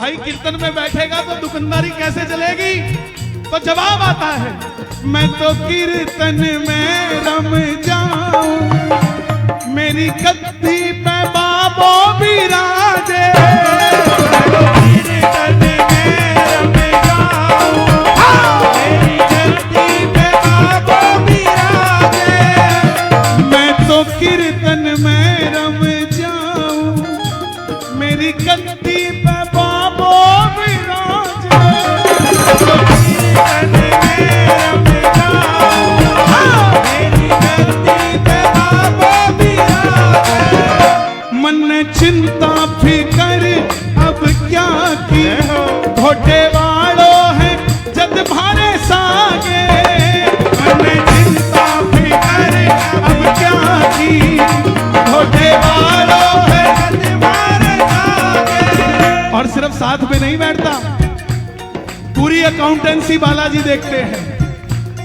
भाई कीर्तन में बैठेगा तो दुकानदारी कैसे चलेगी? तो जवाब आता है, मैं तो कीर्तन में रम जाऊं, मेरी गद्दी पे बाबो बिराजे। कीर्तन में रम जाऊं, मेरी गद्दी पे बाबो बिराजे। मैं तो कीर्तन में रम जाऊं, मेरी गद्दी पे बाबो बिराजे। मन ने चिंता फिकर अब क्या की, घोटे वालों है जद भारे सागे। मन ने चिंता फिकर अब क्या की, घोटे वालों है जद भारे सागे। और सिर्फ साथ में नहीं बैठता, पूरी अकाउंटेंसी बालाजी देखते हैं।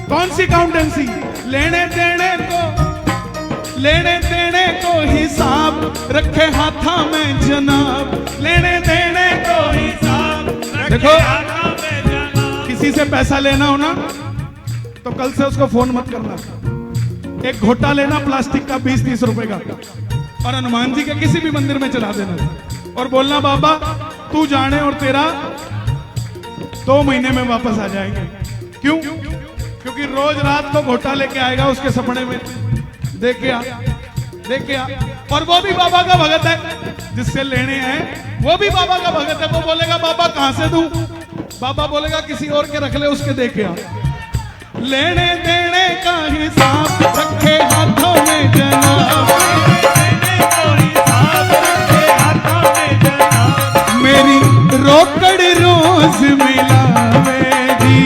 कौन सी अकाउंटेंसी? लेने देने को हिसाब रखे हाथा में जनाब। लेने देने को हिसाब देखो, किसी से पैसा लेना हो ना तो कल से उसको फोन मत करना। एक घोटा लेना प्लास्टिक का 20-30 रुपए का, और हनुमान जी के किसी भी मंदिर में चला देना और बोलना बाबा तू जाने और तेरा 2 महीने में वापस आ जाएंगे। क्यों? क्योंकि रोज रात को घोटा लेके आएगा उसके सपने में, देख के आ। और वो भी बाबा का भगत है, जिससे लेने हैं वो भी बाबा का भगत है। वो बोलेगा बाबा कहां से दूं? बाबा बोलेगा किसी और के रख ले, उसके दे के आ। लेने देने का हिसाब रखे हाथों में जनाब, मेरी रोकड़ रोज मिलावेगी,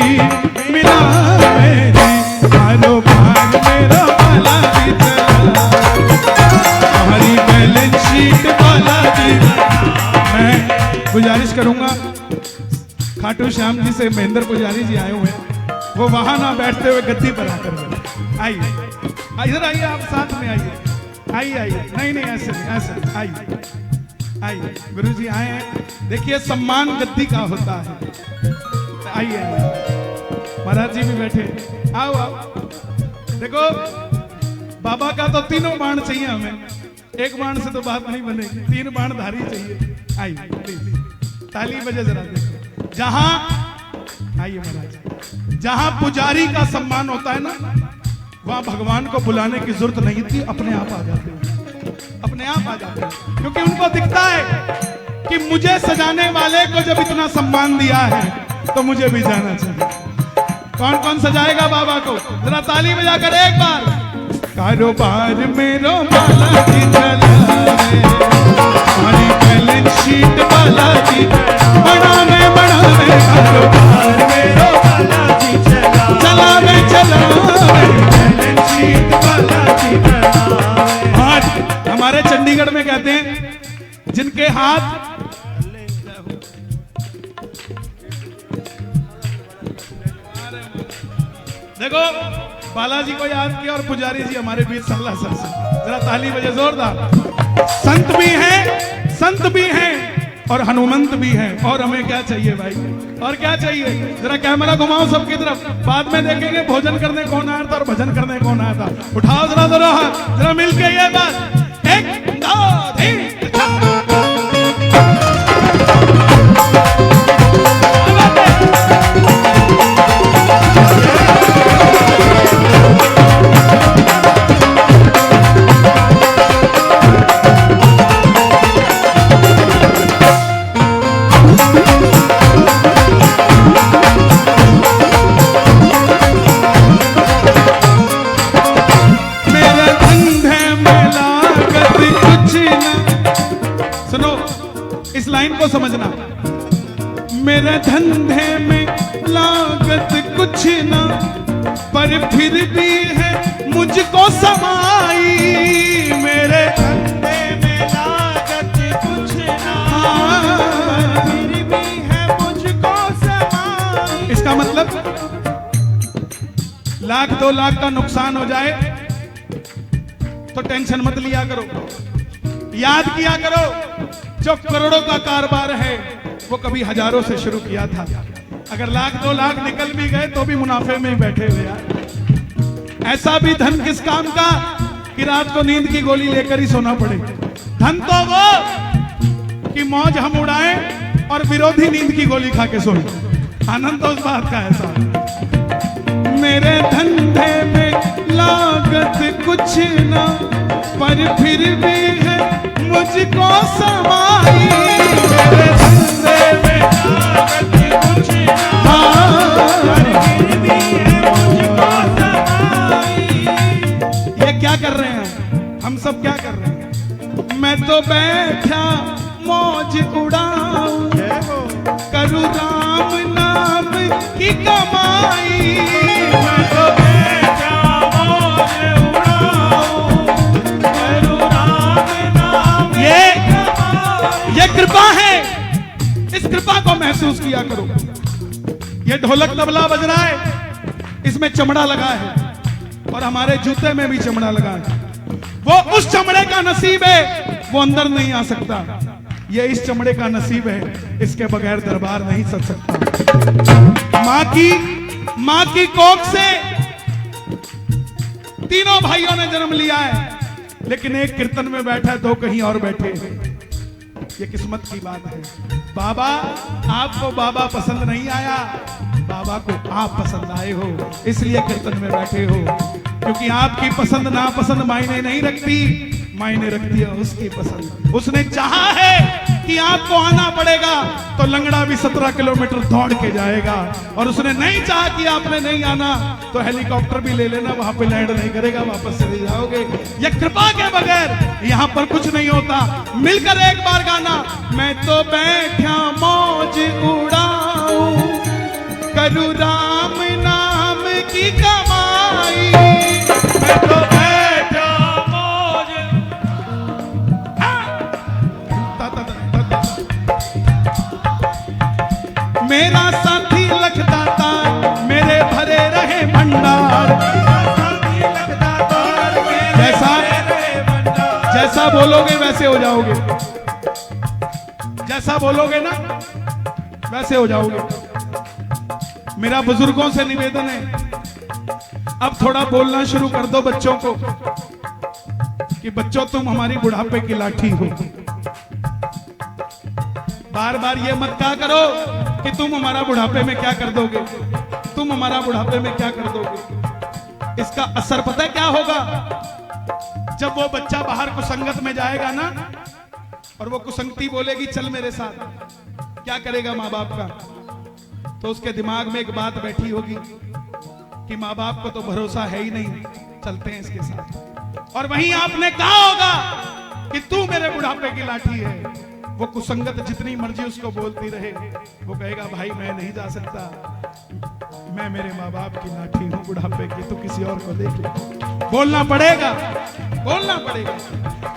कारोबार मेरा बालाजी चला, हमारी बैलेंस शीट बालाजी। मैं गुजारिश करूंगा खाटू श्याम जी से, महेंद्र पुजारी जी आए हुए हैं, वो वहां ना बैठते हुए गद्दी पर आकर बैठे। आइए इधर आइए, आप साथ में आइए। नहीं ऐसे नहीं, ऐसे आइए। गुरु जी आए हैं, देखिए सम्मान गद्दी का होता है। आइए महाराज जी भी बैठे, आओ। देखो बाबा का तो 3 बाण चाहिए हमें, 1 बाण से तो बात नहीं बनेगी, 3 बाण धारी चाहिए। आइए प्लीज, ताली बजे जरा देखो। जहां आइए महाराज, जहां पुजारी का सम्मान होता है ना, वहां भगवान को बुलाने की जरूरत नहीं थी, अपने आप आ जाते हैं, अपने आप आ जाते हैं। क्योंकि उनको दिखता है कि मुझे सजाने वाले को जब इतना सम्मान दिया है तो मुझे भी जाना चाहिए। कौन कौन सजाएगा बाबा को? जरा ताली बजाकर एक बार। कारोबार मेरो बालाजी चलावे, हमारी बैलेंस शीट बालाजी बढ़ावे, कारोबार मेरो बालाजी चलावे, बैलेंस शीट बालाजी बढ़ावे। आज हमारे चंडीगढ़ में कहते हैं जिनके हाथ देखो बालाजी को याद किया और पुजारी जी हमारे बीच सल्ला सर से, जरा ताली बजे जोरदार। संत भी हैं और हनुमंत भी हैं। और हमें क्या चाहिए भाई, और क्या चाहिए? जरा कैमरा घुमाओ सबकी तरफ, बाद में देखेंगे भोजन करने कौन आया था और भजन करने कौन आया था। उठाओ जरा मिलके ये बात, 1 2 3 को समझना। मेरे धंधे में लागत कुछ ना, पर फिर भी है मुझको समाई। मेरे धंधे में लागत कुछ ना, फिर भी है मुझको समाई। इसका मतलब 1-2 लाख का नुकसान हो जाए तो टेंशन मत लिया करो, याद किया करो जो करोड़ों का कारोबार है वो कभी हजारों से शुरू किया था। अगर लाख 2 लाख निकल भी गए तो भी मुनाफे में ही बैठे हुए यार। ऐसा भी धन किस काम का कि रात को नींद की गोली लेकर ही सोना पड़े। धन तो वो कि मौज हम उड़ाएं और विरोधी नींद की गोली खा के सोए। आनंद तो उस बात का ऐसा। मेरे धंधे में लागत कुछ ना, पर फिर भी है मुझको समाई। मेरे धंधे में लागत कुछ ना, पर फिर भी है मुझको समाई। ये क्या कर रहे हैं? हम सब क्या कर रहे हैं? मैं तो बैठा मौज उड़ाऊं, करूं राम नाम की कमाई। मैं तो बैठा मौज उड़ाऊं, करूं राम नाम की कमाई। ये कृपा है, इस कृपा को महसूस किया करो। ये ढोलक तबला बज रहा है, इसमें चमड़ा लगा है और हमारे जूते में भी चमड़ा लगा है। वो उस चमड़े का नसीब है, वो अंदर नहीं आ सकता। ये इस चमड़े का नसीब है, इसके बगैर दरबार नहीं सज सकता। माँ की कोख से तीनों भाइयों ने जन्म लिया है, लेकिन एक कीर्तन में बैठा है, 2 कहीं और बैठे हैं। ये किस्मत की बात है। बाबा, आपको बाबा पसंद नहीं आया, बाबा को आप पसंद आए हो, इसलिए कीर्तन में बैठे हो। क्योंकि आपकी पसंद नापसंद मायने नहीं रखती, मायने रखती है उसकी पसंद। उसने चाहा है कि आपको आना पड़ेगा, तो लंगड़ा भी 17 किलोमीटर दौड़ के जाएगा। और उसने नहीं चाहा कि आपने नहीं आना, तो हेलीकॉप्टर भी ले लेना, वहां पे लैंड नहीं करेगा, वापस चले जाओगे। ये कृपा के बगैर यहाँ पर कुछ नहीं होता। मिलकर एक बार गाना। मैं तो बैठा मौज उड़ाऊं, करूं राम नाम की कमाई। मैं तो बैठा मौज। मेरा साथी लखदाता, मेरे भरे रहे भंडार। जैसा बोलोगे वैसे हो जाओगे, जैसा बोलोगे ना वैसे हो जाओगे। मेरा बुजुर्गों से निवेदन है, अब थोड़ा बोलना शुरू कर दो बच्चों को कि बच्चों तुम हमारी बुढ़ापे की लाठी हो। बार बार ये मत कहा करो कि तुम हमारा बुढ़ापे में क्या कर दोगे, तुम हमारा बुढ़ापे में क्या कर दोगे। इसका असर पता है क्या होगा? जब वो बच्चा बाहर कुसंगत में जाएगा ना, और वो कुसंगती बोलेगी चल मेरे साथ, क्या करेगा माँ बाप का? तो उसके दिमाग में एक बात बैठी होगी कि माँ बाप को तो भरोसा है ही नहीं, चलते हैं इसके साथ। और वहीं आपने कहा होगा कि तू मेरे बुढ़ापे की लाठी है। वो कुसंगत जितनी मर्जी उसको बोलती रहे, वो कहेगा भाई मैं नहीं जा सकता, मैं मेरे माँ बाप की लाठी हूं बुढ़ापे की, तू किसी और को देख ले। बोलना पड़ेगा, बोलना पड़ेगा,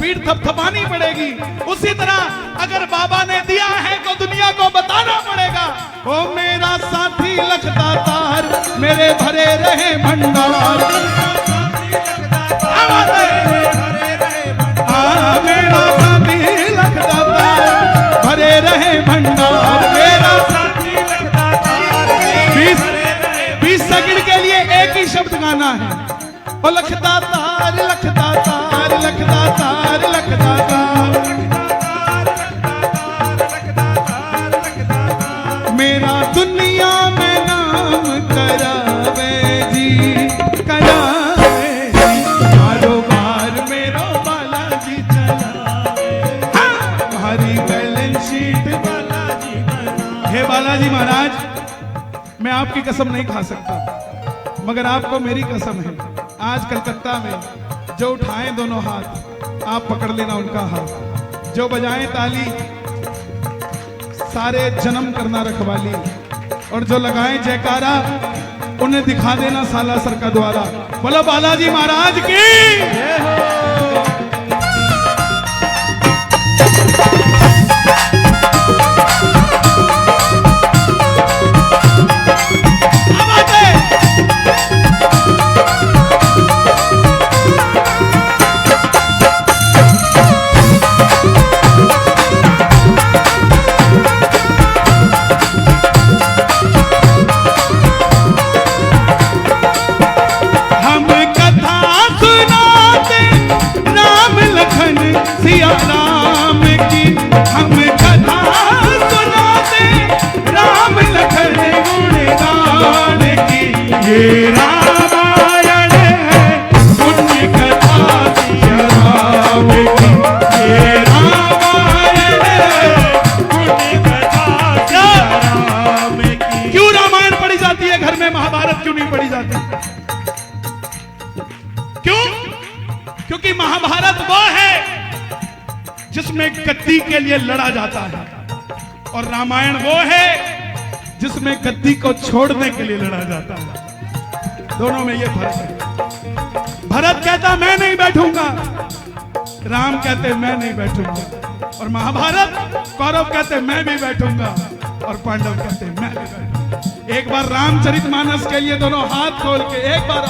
पीठ थपथपानी पड़ेगी। उसी तरह अगर बाबा ने दिया है तो दुनिया को बताना पड़ेगा। ओ मेरा साथी लखदातार, मेरे भरे रहे भंडार। मेरा साथी लखदातार, भरे रहे भंडार। मेरा साथी लखदातार, 20 सेकंड के लिए एक ही शब्द गाना है। ओ लखदातार लखदातार लखदातार लखदातार, मेरा दुनिया में नाम करावे जी, करावे जी। कारोबार मेरो बालाजी चलावे, हमारी बैलेंस शीट बालाजी बनावे। हे बालाजी महाराज, मैं आपकी कसम नहीं खा सकता, मगर आपको मेरी कसम है। आज कलकत्ता में जो उठाएं दोनों हाथ, आप पकड़ लेना उनका हाथ। जो बजाएं ताली, सारे जन्म करना रखवाली। और जो लगाएं जयकारा, उन्हें दिखा देना सालासर का द्वारा। बोलो बालाजी महाराज की। जिसमें गद्दी के लिए लड़ा जाता है, और रामायण वो है जिसमें गद्दी को छोड़ने के लिए लड़ा जाता है। दोनों में ये फर्क है। भरत कहता मैं नहीं बैठूंगा, राम कहते मैं नहीं बैठूंगा, और महाभारत कौरव कहते मैं भी बैठूंगा, और पांडव कहते मैं भी बैठूंगा। एक बार रामचरितमानस के लिए दोनों हाथ खोल के एक बार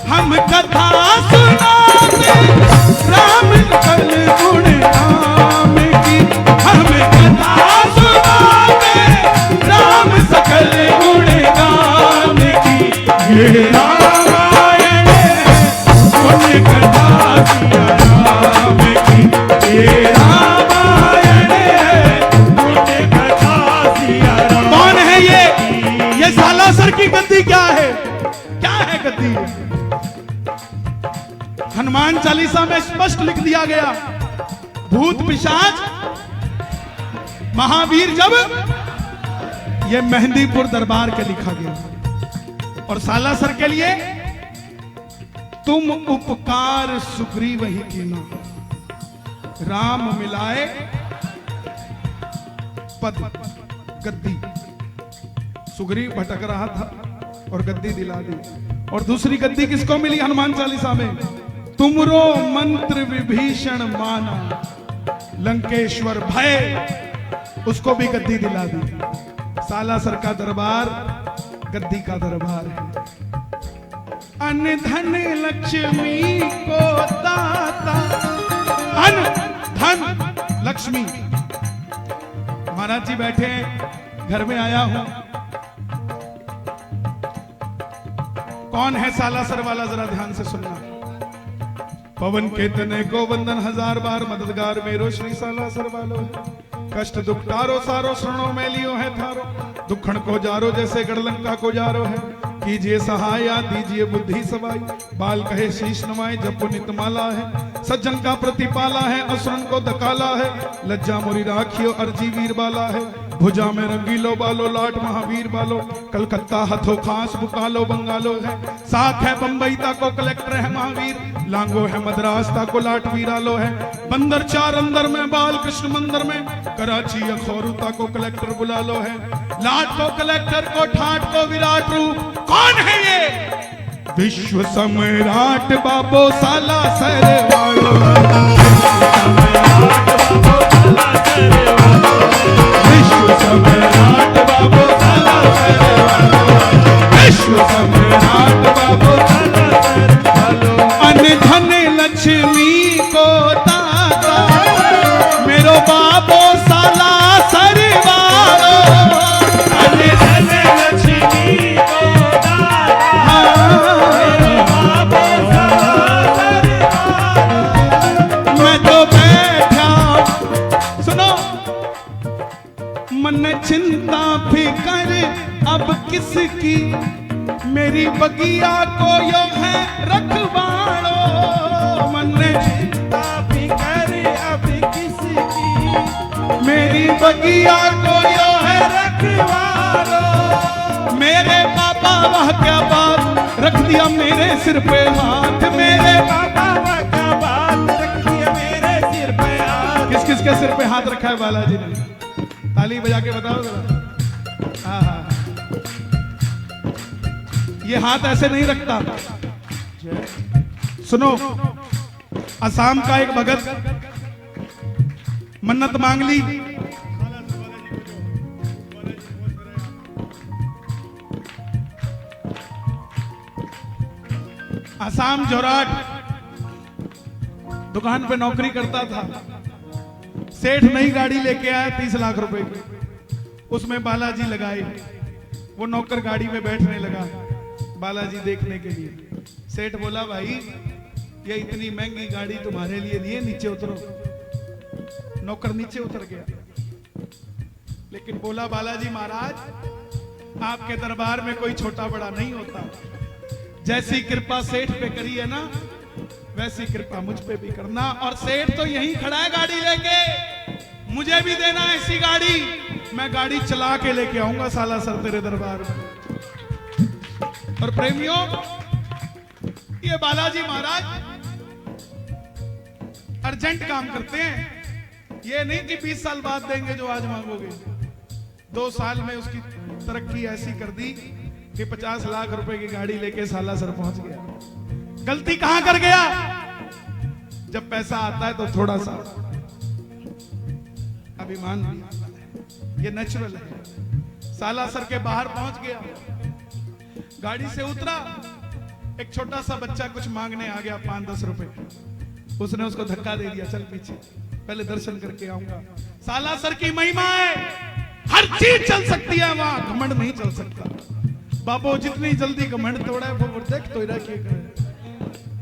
हम कथा सुनाते राम सकल गुण नाम की, हम कथा सुनाते राम सकल गुण नाम की, ये रामायण पुण्य कथा किया राम की, ये रामायण पुण्य कथा किया राम। कौन है ये सालासर की गद्दी क्या है? क्या है गद्दी? हनुमान चालीसा में स्पष्ट लिख दिया गया, भूत पिशाच महावीर जब, ये मेहंदीपुर दरबार के लिखा गया। और सालासर के लिए तुम उपकार सुग्रीव ही कीना, राम मिलाए पद गद्दी। सुग्रीव भटक रहा था और गद्दी दिला दी। और दूसरी गद्दी किसको मिली हनुमान चालीसा में? तुमरो मंत्र विभीषण माना, लंकेश्वर भय, उसको भी गद्दी दिला दी। सालासर का दरबार गद्दी का दरबार है। अन्न धन लक्ष्मी को दाता, अन्न धन लक्ष्मी। महाराज जी बैठे हैं, घर में आया हूं। कौन है सालासर वाला? जरा ध्यान से सुनना। पवन के तने को वंदन हजार बार, मददगार मेरो श्री सालासर वालो है। कष्ट दुख टारो सारो शरणों में लियो है थारो, दुखण को जारो जैसे गढ़लंका को जारो है। कीजिए सहाया दीजिए बुद्धि सवाई, बाल कहे शीश नवाए जब पुनित माला है। सज्जन का प्रतिपाला है असुरन को दकाला है, लज्जा मोरी राखियो अर्जी वीर बाला है। भुजा में रंगीलो बालो लाट महावीर बालो, कलकत्ता हथो खास बुकालो बंगालो है। साथ है बंबई ता को कलेक्टर है महावीर, लांगो है मद्रास ता को लाट वीरालो है। बंदर चार अंदर में बाल कृष्ण मंदिर में, कराची अखौरुता को कलेक्टर बुला लो है। लाट को कलेक्टर को ठाट को विराट रूप। कौन है ये? विश्व सम्राट बाबो सालासर वालो, विश्व सम्राट बाबो सालासर वालो, विश्व सम्राट बाबो सालासर वालो। अन्न धन लक्ष्मी को दाता, मेरो बाबो सालासर वालो। अन्न धन लक्ष्मी को दाता, मेरो बाबो सालासर वालो। मैं तो बैठा, सुनो, मन चिंता फिकर अब किसकी, मेरी बगिया को यो है रखवाड़ो। मन चिंता फिकर अब किसकी, मेरी बगिया को यो है रखवाड़ो। मेरे पापा वह क्या बात रख दिया मेरे सिर पे हाथ, मेरे पापा वह क्या बात रख दिया मेरे सिर पे हाथ। किस किस के सिर पे हाथ रखा है बालाजी ने? ताली बजा के बताओ जरा। हाँ हाँ, ये हाथ ऐसे नहीं रखता। सुनो, असम का एक भगत मन्नत मांग ली, असम जोराट दुकान पे नौकरी करता था। सेठ नई गाड़ी लेके आया 30 लाख रुपए की, उसमें बालाजी लगाए। वो नौकर गाड़ी में बैठने लगा बालाजी देखने के लिए। सेठ बोला भाई ये इतनी महंगी गाड़ी तुम्हारे लिए नहीं है, नीचे उतरो। नौकर नीचे उतर गया, लेकिन बोला बालाजी महाराज आपके दरबार में कोई छोटा बड़ा नहीं होता, जैसी कृपा सेठ पे करी है ना वैसी कृपा मुझ पे भी करना। और सेठ तो यहीं खड़ा है गाड़ी लेके, मुझे भी देना ऐसी गाड़ी, मैं गाड़ी चला के लेके आऊंगा सालासर तेरे दरबार में। और प्रेमियों, ये बालाजी महाराज अर्जेंट काम करते हैं। ये नहीं कि 20 साल बाद देंगे जो आज मांगोगे। 2 साल में उसकी तरक्की ऐसी कर दी कि 50 लाख रुपए की गाड़ी लेके सालासर पहुंच गया। गलती कहां कर गया? जब पैसा आता है तो थोड़ा सा अभिमान भी आता है, ये नेचुरल है। सालासर के बाहर पहुंच गया, गाड़ी से उतरा, एक छोटा सा बच्चा कुछ मांगने आ गया 5-10 रुपए। उसने उसको धक्का दे दिया, चल पीछे, पहले दर्शन करके आऊंगा। सालासर की महिमा है, हर चीज चल सकती है वहां, घमंड नहीं चल सकता। बाबू जितनी जल्दी घमंड तोड़ा है वो देख तो करे।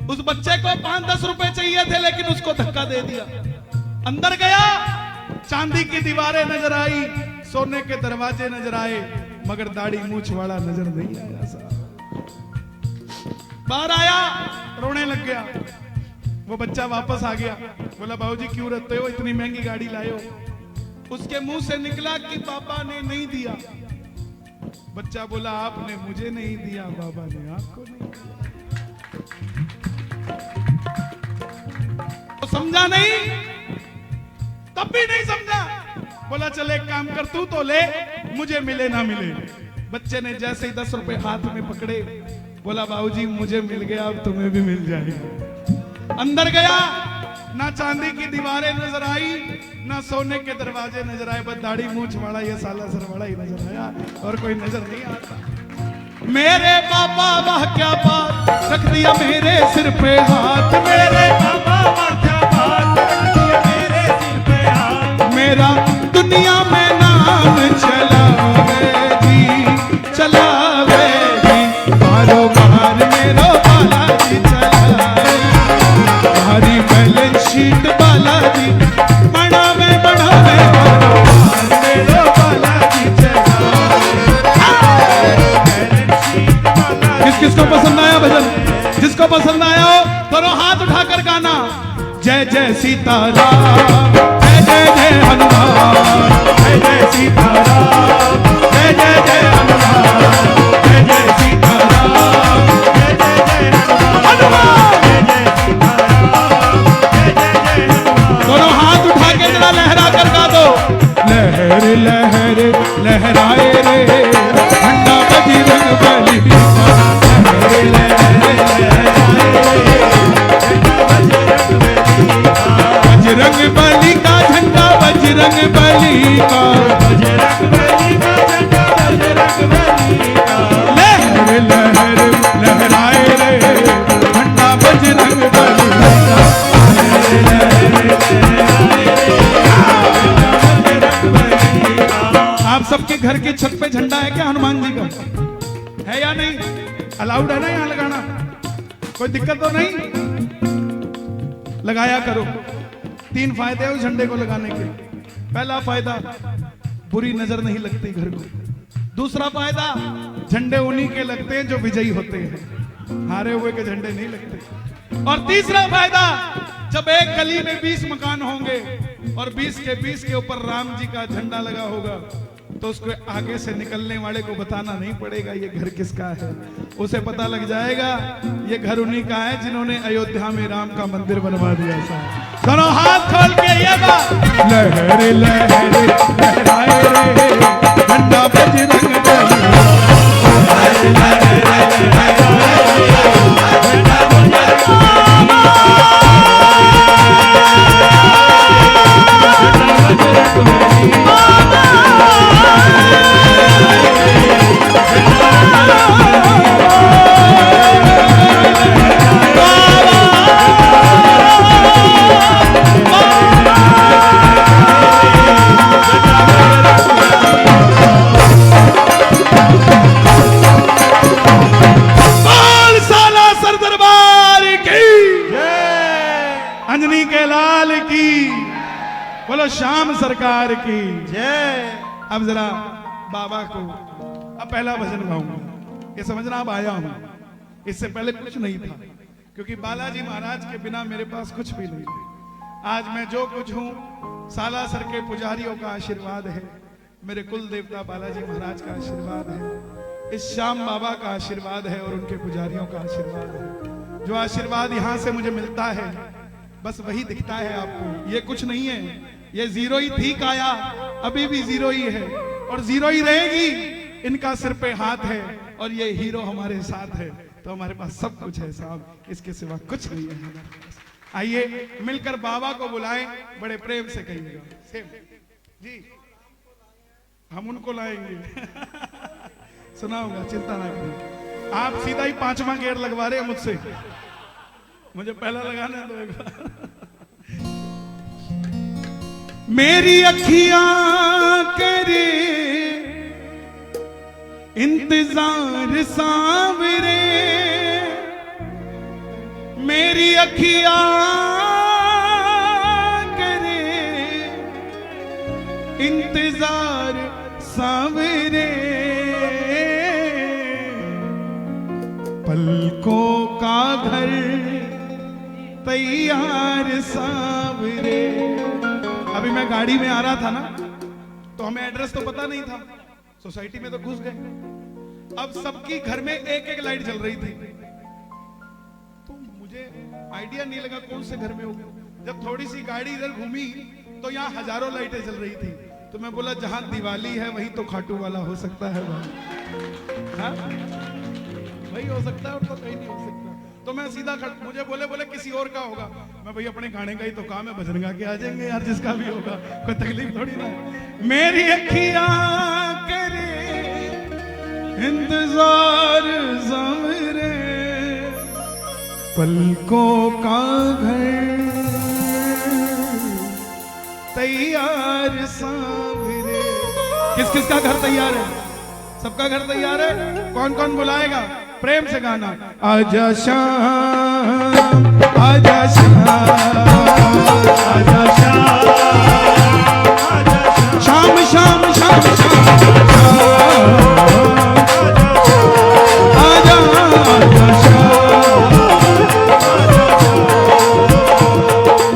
उस बच्चे को 5-10 रुपए चाहिए थे, लेकिन उसको धक्का दे दिया। अंदर गया, चांदी की दीवारें नजर आई, सोने के दरवाजे नजर आए, मगर दाढ़ी मूछ वाला नजर नहीं आया। साहब बाहर आया, रोने लग गया। वो बच्चा वापस आ गया, बोला बाबूजी क्यों रोते हो, इतनी महंगी गाड़ी लाए हो? उसके मुंह से निकला कि पापा ने नहीं दिया। बच्चा बोला आपने मुझे नहीं दिया, बाबा ने आपको नहीं दिया। तो समझा नहीं, तब भी नहीं समझा। बोला चल एक काम कर, तू तो ले, मुझे मिले ना मिले। बच्चे ने जैसे ही 10 रुपए हाथ में पकड़े, बोला बाबूजी मुझे मिल गया, अब तुम्हें भी मिल जाएगा। अंदर गया, ना चांदी की दीवारें नजर आई, ना सोने के दरवाजे नजर आए, बस दाढ़ी मूछ वाला ये सालासर वाला ही नजर आया, और कोई नजर नहीं आता। मेरे पापा वाह क्या बात, रख दिया मेरे सिर पे हाथ। मेरे पापा वाह क्या बात, रख दिया मेरे सिर पे हाथ। मेरा दुनिया में नाम चलावे जी, चलावे जी, मारो मार मेरो बालाजी चलावे। हमारी बैलेंस शीट बालाजी बढ़ावे, बढ़ावे, मारो मार मेरो बालाजी चलावे। Balance sheet Balaji. किस किस को पसंद आया भजन? जिसको पसंद आया हो दोनों हाथ उठाकर गाना, जय जय सीताराम, जय जय जय हनुमान, जय जय सीताराम, जय जय जय हनुमान, जय जय सीताराम, जय जय जय हनुमान, जय जय सीताराम, जय जय जय हनुमान। दोनों हाथ उठा के जरा लहरा कर गा दो। लहर लहर लहराए रे झंडा बजरंग बली का, लहर लहर लहराए बजरंग बली का झंडा, बजरंग बली का, बजरंग बली का झंडा, बजरंग बली का। लहर लहर लहराए रे झंडा बजरंग बली का, लहर लहराए रे बजरंग बली का। आप सबके घर के छत पे झंडा है क्या हनुमान जी का? है या नहीं? अलाउड है ना यहाँ लगाना? कोई दिक्कत तो नहीं? लगाया करो। 3 फायदे हैं उस झंडे को लगाने के। पहला फायदा, बुरी नजर नहीं लगती घर को। दूसरा फायदा, झंडे उन्हीं के लगते हैं जो विजयी होते हैं, हारे हुए के झंडे नहीं लगते। और तीसरा फायदा, जब एक गली में 20 मकान होंगे और 20 के 20 के ऊपर राम जी का झंडा लगा होगा, तो उसको आगे से निकलने वाले को बताना नहीं पड़ेगा ये घर किसका है। उसे पता लग जाएगा ये घर उन्हीं का है जिन्होंने अयोध्या में राम का मंदिर बनवा दिया था। दोनों हाथ खोल के ये बात, लहर लहर लहराए रे झंडा बजरंग बली, लहर लहर लहराए रे झंडा बजरंग बली। अंजनी के लाल की, बोलो श्याम सरकार की जय। अब जरा बाबा को अब पहला भजन गाऊंगा, ये समझना अब आया हूं, इससे पहले कुछ नहीं था, क्योंकि बालाजी महाराज के बिना मेरे पास कुछ भी नहीं। आज मैं जो कुछ हूं सालासर के पुजारियों का आशीर्वाद है, मेरे कुल देवता बालाजी महाराज का आशीर्वाद है, इस श्याम बाबा का आशीर्वाद है और उनके पुजारियों का आशीर्वाद है। जो आशीर्वाद यहां से मुझे मिलता है बस वही दिखता है आपको, ये कुछ नहीं है। ये जीरो ही थी काया, अभी भी जीरो ही है और जीरो ही रहेगी। इनका सिर पे हाथ है और ये हीरो हमारे साथ है, तो हमारे पास सब कुछ है साहब, इसके सिवा कुछ नहीं है हमारे पास। आइए मिलकर बाबा को बुलाएं, बड़े प्रेम से कहिएगा। सेम जी, हम उनको लाएंगे। सुना होगा, चिंता ना करिए। आप सीधा ही 5वां गेयर लगवा रहे हैं मुझसे, मुझे पहला लगाना है तो एक बार। मेरी अखियां करे इंतजार सांवरे, मेरी अखियां करे इंतजार सांवरे, पलकों का घर तैयार सांवरे। अभी मैं गाड़ी में आ रहा था ना, तो हमें एड्रेस तो पता नहीं था, सोसाइटी में तो घुस गए। अब सबकी घर में एक एक लाइट जल रही थी, तो मुझे आइडिया नहीं लगा कौन से घर में होगी। जब थोड़ी सी गाड़ी इधर घूमी तो यहाँ हजारों लाइटें जल रही थी, तो मैं बोला जहां दिवाली है वही तो खाटू वाला हो सकता है, हाँ? वही हो सकता है और तो कहीं नहीं हो सकता। तो मैं सीधा मुझे बोले किसी और का होगा, मैं भाई अपने गाने का ही तो काम है, भजन गा के आ जाएंगे यार, जिसका भी होगा कोई तकलीफ थोड़ी ना। मेरी अखियां करे इंतजार ज़ामिरे, पलकों का घर तैयार सांवरे। किस किस का घर तैयार है? सबका घर तैयार है। कौन कौन बुलाएगा? प्रेम से गाना। आजा शाम, आजा शाम, आजा शाम, शाम शाम शाम शाम, आजा आजा शाम,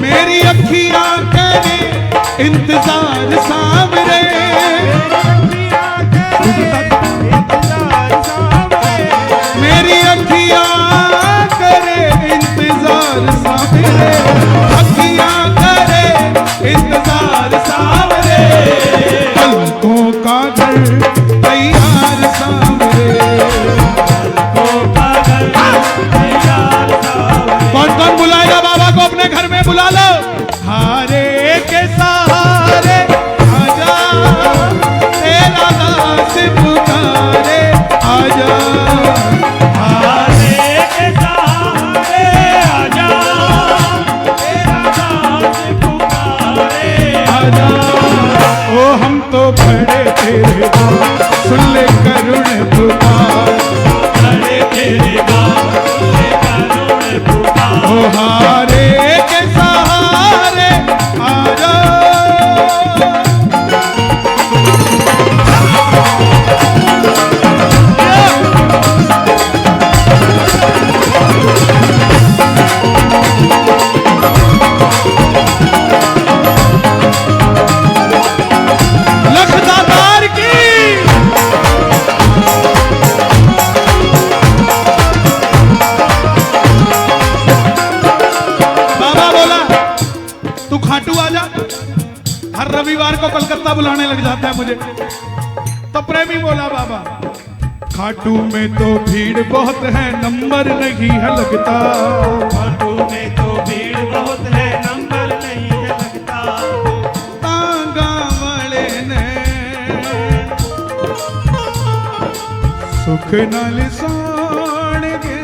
मेरी अखियां करे इंतजार सांवरे, मेरी अखियां करे इंतजार सांवरे, अखियां करे इंतजार सांवरे, पलकों का घर तैयार सांवरे, पलकों का घर तैयार सांवरे। कौन कौन बुलाएगा बाबा को अपने घर में? बुला लो। हारे के सहारे आजा, तेरा दास पुकारे, आजा खड़े तेरे सुन ले करुण पुकार, खड़े तेरे सुन ले करुण पुकार, ओ हारे के सहारे आजा। खाटू आजा, हर रविवार को कलकत्ता बुलाने लग जाता है मुझे। तो प्रेमी बोला बाबा खाटू में तो भीड़ बहुत है, नंबर नहीं है लगता, खाटू में तो भीड़ बहुत है, नंबर नहीं है लगता, तांगा वाले ने सुख नाल सोण गे,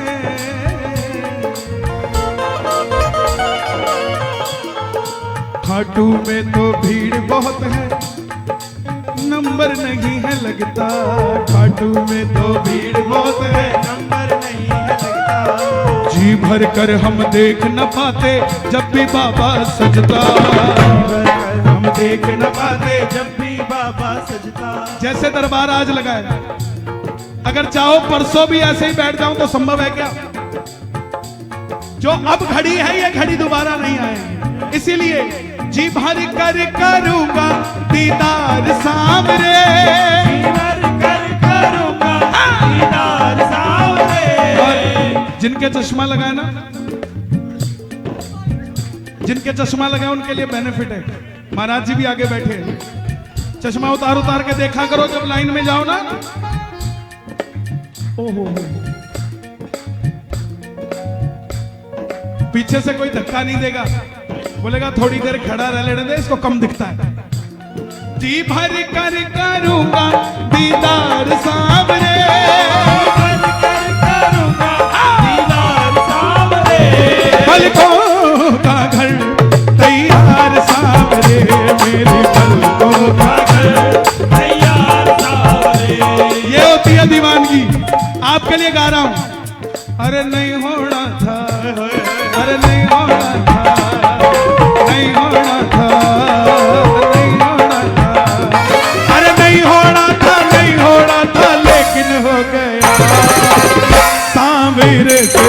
खाटू में तो भीड़ बहुत है, नंबर नहीं है लगता, खाटू में तो भीड़ बहुत है, नंबर नहीं है लगता, जी भर कर हम देख न पाते जब भी बाबा सजता, हम देख न पाते जब भी बाबा सजता। जैसे दरबार आज लगाए, अगर चाहो परसों भी ऐसे ही बैठ जाऊं तो संभव है क्या? जो अब घड़ी है ये घड़ी दोबारा नहीं आएगी, इसीलिए जी भर कर करूंगा दीदार सांवरे, जी भर कर करूंगा दीदार सांवरे। और जिनके चश्मा लगाए ना, जिनके चश्मा लगाए उनके लिए बेनिफिट है, महाराज जी भी आगे बैठे हैं। चश्मा उतार उतार के देखा करो जब लाइन में जाओ ना। ओहो, पीछे से कोई धक्का नहीं देगा, बोलेगा थोड़ी देर खड़ा रह लेने दे, इसको कम दिखता है। जी भर कर करूंगा दीदार सामने, पलकों का घर तैयार सामने, मेरे पलकों का घर तैयार सामने। ये होती है दीवानगी। आपके लिए गा रहा हूं। अरे नहीं होना था, अरे नहीं होना था, नहीं होना था, नहीं होना था, अरे नहीं होना था, नहीं होना था, लेकिन हो गया सामने से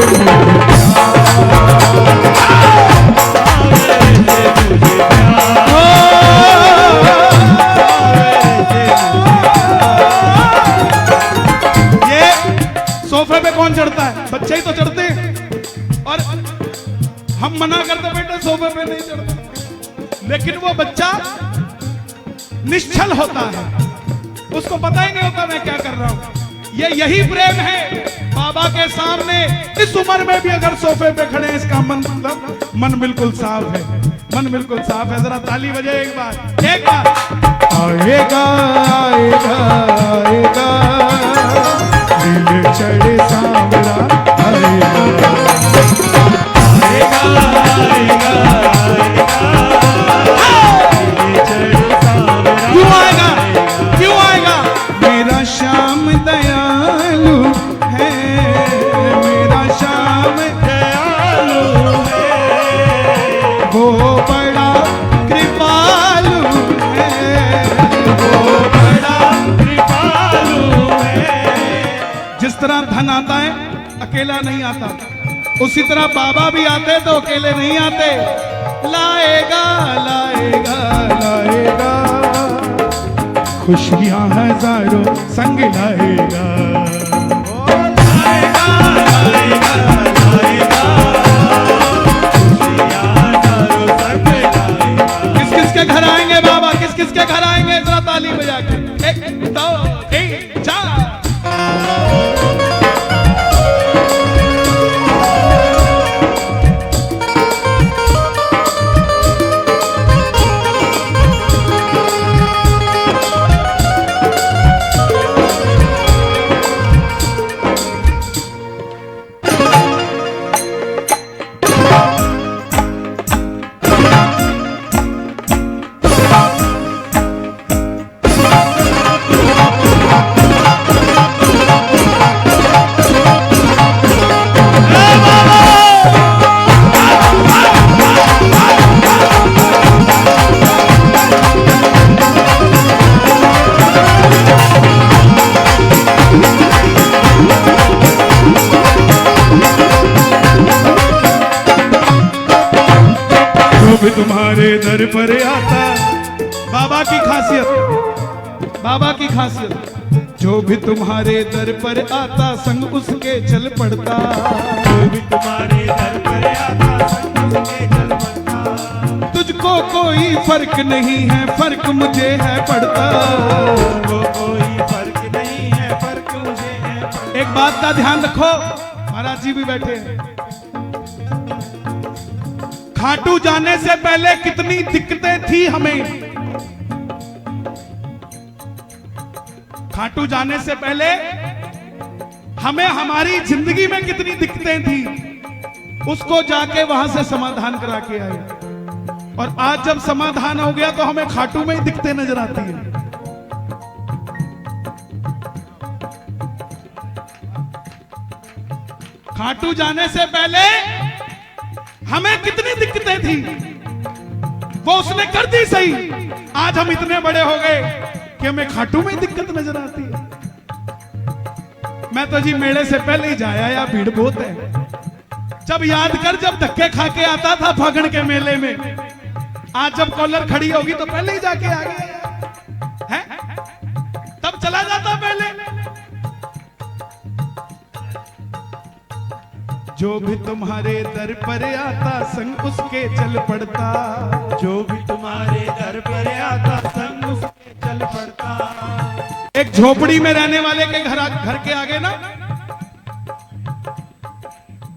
ये सोफे पे कौन चढ़ता है? बच्चे ही तो चढ़ते हैं। और हम मना करते बेटे सोफे पे नहीं चढ़ते, लेकिन वो बच्चा निश्चल होता है, उसको पता ही नहीं होता मैं क्या कर रहा हूं। ये यही प्रेम है बाबा के सामने। इस उम्र में भी अगर सोफे पे खड़े हैं, इसका मतलब मन बिल्कुल साफ है, मन बिल्कुल साफ है। जरा ताली बजाए एक बार, एक बार। आएगा आएगा आएगा दिल चढ़े सांवरा, आएगा क्यों आएगा, क्यों आएगा? मेरा श्याम दयालु है, मेरा श्याम दयालु है, वो बड़ा कृपालु है, वो बड़ा कृपालु है। जिस तरह धन आता है अकेला नहीं आता, उसी तरह बाबा भी आते तो अकेले नहीं आते। लाएगा लाएगा लाएगा खुशियां हजारों संग लाएगा, लाएगा लाएगा लाएगा खुशियां हजारों संग लाएगा। किस किस के घर आएंगे बाबा, किस किस के घर आएंगे? जरा ताली बजा के। 1 2 3 4। भी तुम्हारे दर पर आता, बाबा की खासियत, बाबा की खासियत, जो भी तुम्हारे दर पर आता संग उसके चल पड़ता, जो भी तुम्हारे दर पर आता संग उसके चल पड़ता। तुझको कोई फर्क नहीं है, फर्क मुझे है पड़ता, तुझको कोई फर्क नहीं है, फर्क मुझे है पड़ता। एक बात का ध्यान रखो, महाराज जी भी बैठे हैं। खाटू जाने से पहले कितनी दिक्कतें थी हमें, खाटू जाने से पहले हमें हमारी जिंदगी में कितनी दिक्कतें थी, उसको जाके वहां से समाधान करा के आए। और आज जब समाधान हो गया तो हमें खाटू में ही दिक्कतें नजर आती है। खाटू जाने से पहले हमें कितनी दिक्कतें थी, वो उसने कर दी सही। आज हम इतने बड़े हो गए कि हमें खाटू में दिक्कत नजर आती है। मैं तो जी मेले से पहले ही जाया, या भीड़ बहुत है। जब याद कर, जब धक्के खा के आता था फागण के मेले में, आज जब कॉलर खड़ी होगी तो पहले ही जाके आ गया है, तब चला जाता पहले। जो भी तुम्हारे दर पर आता संग उसके चल पड़ता। जो भी तुम्हारे दर पर आता संग उसके चल पड़ता। एक झोपड़ी में रहने वाले के घर के आगे ना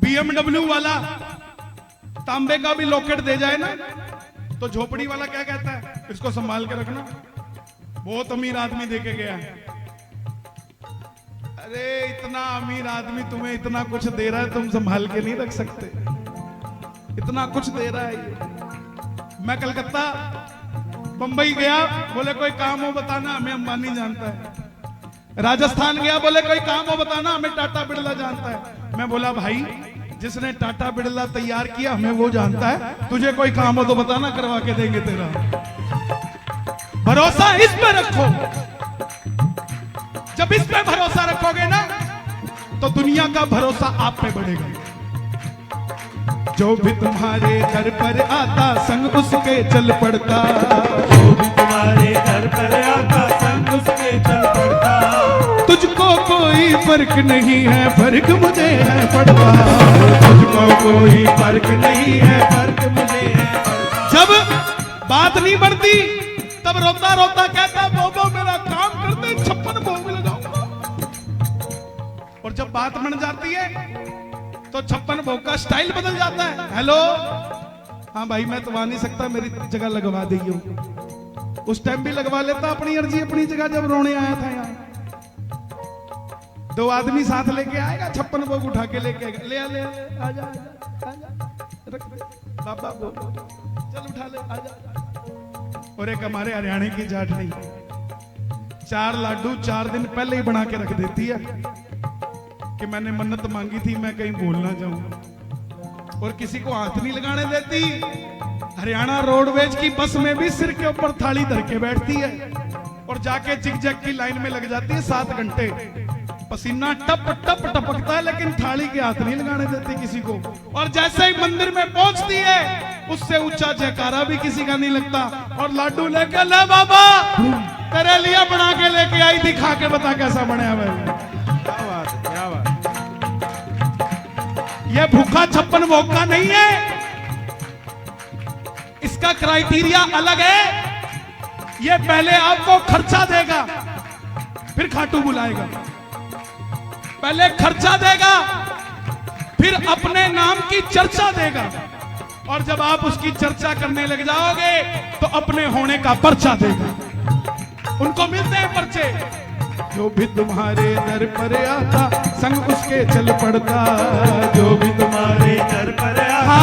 BMW वाला तांबे का भी लॉकेट दे जाए ना तो झोपड़ी वाला क्या कहता है, इसको संभाल के रखना, बहुत अमीर आदमी देके गया है। अरे इतना अमीर आदमी तुम्हें इतना कुछ दे रहा है, तुम संभाल के नहीं रख सकते, इतना कुछ दे रहा है ये। मैं कलकत्ता बंबई गया, बोले कोई काम हो बताना, हमें अंबानी जानता है। राजस्थान गया, बोले कोई काम हो बताना, हमें टाटा बिरला जानता है। मैं बोला भाई जिसने टाटा बिरला तैयार किया हमें वो जानता है, तुझे कोई काम हो तो बताना, करवा के देंगे तेरा। भरोसा इस पे रखो, जब इस पे भरोसा रखोगे ना तो दुनिया का भरोसा आप पे बढ़ेगा। जो भी तुम्हारे दर पर आता संग उसके चल पड़ता। जो भी तुम्हारे दर पर आता संग उसके चल पड़ता। तुझको कोई फर्क नहीं है, फर्क मुझे है पड़ता। तुझको कोई फर्क नहीं है, फर्क मुझे है पड़ता। जब बात नहीं बढ़ती तब रोता रोता कहता बोबो मेरा काम करते 56 भोग लगाऊंगा। और जब बात बन जाती है तो 56 भोग का स्टाइल बदल जाता है। हेलो, हाँ भाई मैं तो आ नहीं सकता, मेरी जगह लगवा देगी। उस टाइम भी लगवा लेता अपनी अर्जी अपनी जगह, जब रोने आया था यहाँ। 2 आदमी साथ लेके आएगा, 56 भोग उठा के लेके आएगा, ले आ ले आ, आजा आजा रख दे बाबा बोल, चल उठा ले आजा। और एक हमारे हरियाणा की जाट नहीं, 4 लाडू 4 दिन पहले ही बना के रख देती है कि मैंने मन्नत मांगी थी मैं कहीं भूल ना जाऊं। और किसी को हाथ नहीं लगाने देती। हरियाणा रोडवेज की बस में भी सिर के ऊपर थाली धर के बैठती है और जाके जिग-जैग की लाइन में लग जाती है 7 घंटे। पसीना टप टप टपकता है लेकिन थाली के हाथ नहीं लगाने देती किसी को। और जैसे ही मंदिर में पहुंचती है उससे ऊंचा जयकारा भी किसी का नहीं लगता। और लाडू लेके ले बाबा तेरे लिए बना के लेके आई थी, खा के बता कैसा बनया भाई। क्या बात है, क्या बात। ये भूखा 56 भोग का नहीं है, इसका क्राइटेरिया अलग है। ये पहले आपको खर्चा देगा फिर खाटू बुलाएगा। पहले खर्चा देगा फिर अपने नाम की चर्चा देगा। और जब आप उसकी चर्चा करने लग जाओगे तो अपने होने का पर्चा देगा। उनको मिलते हैं पर्चे। जो भी तुम्हारे दर पर आता संग उसके चल पड़ता। जो भी तुम्हारे दर पर आता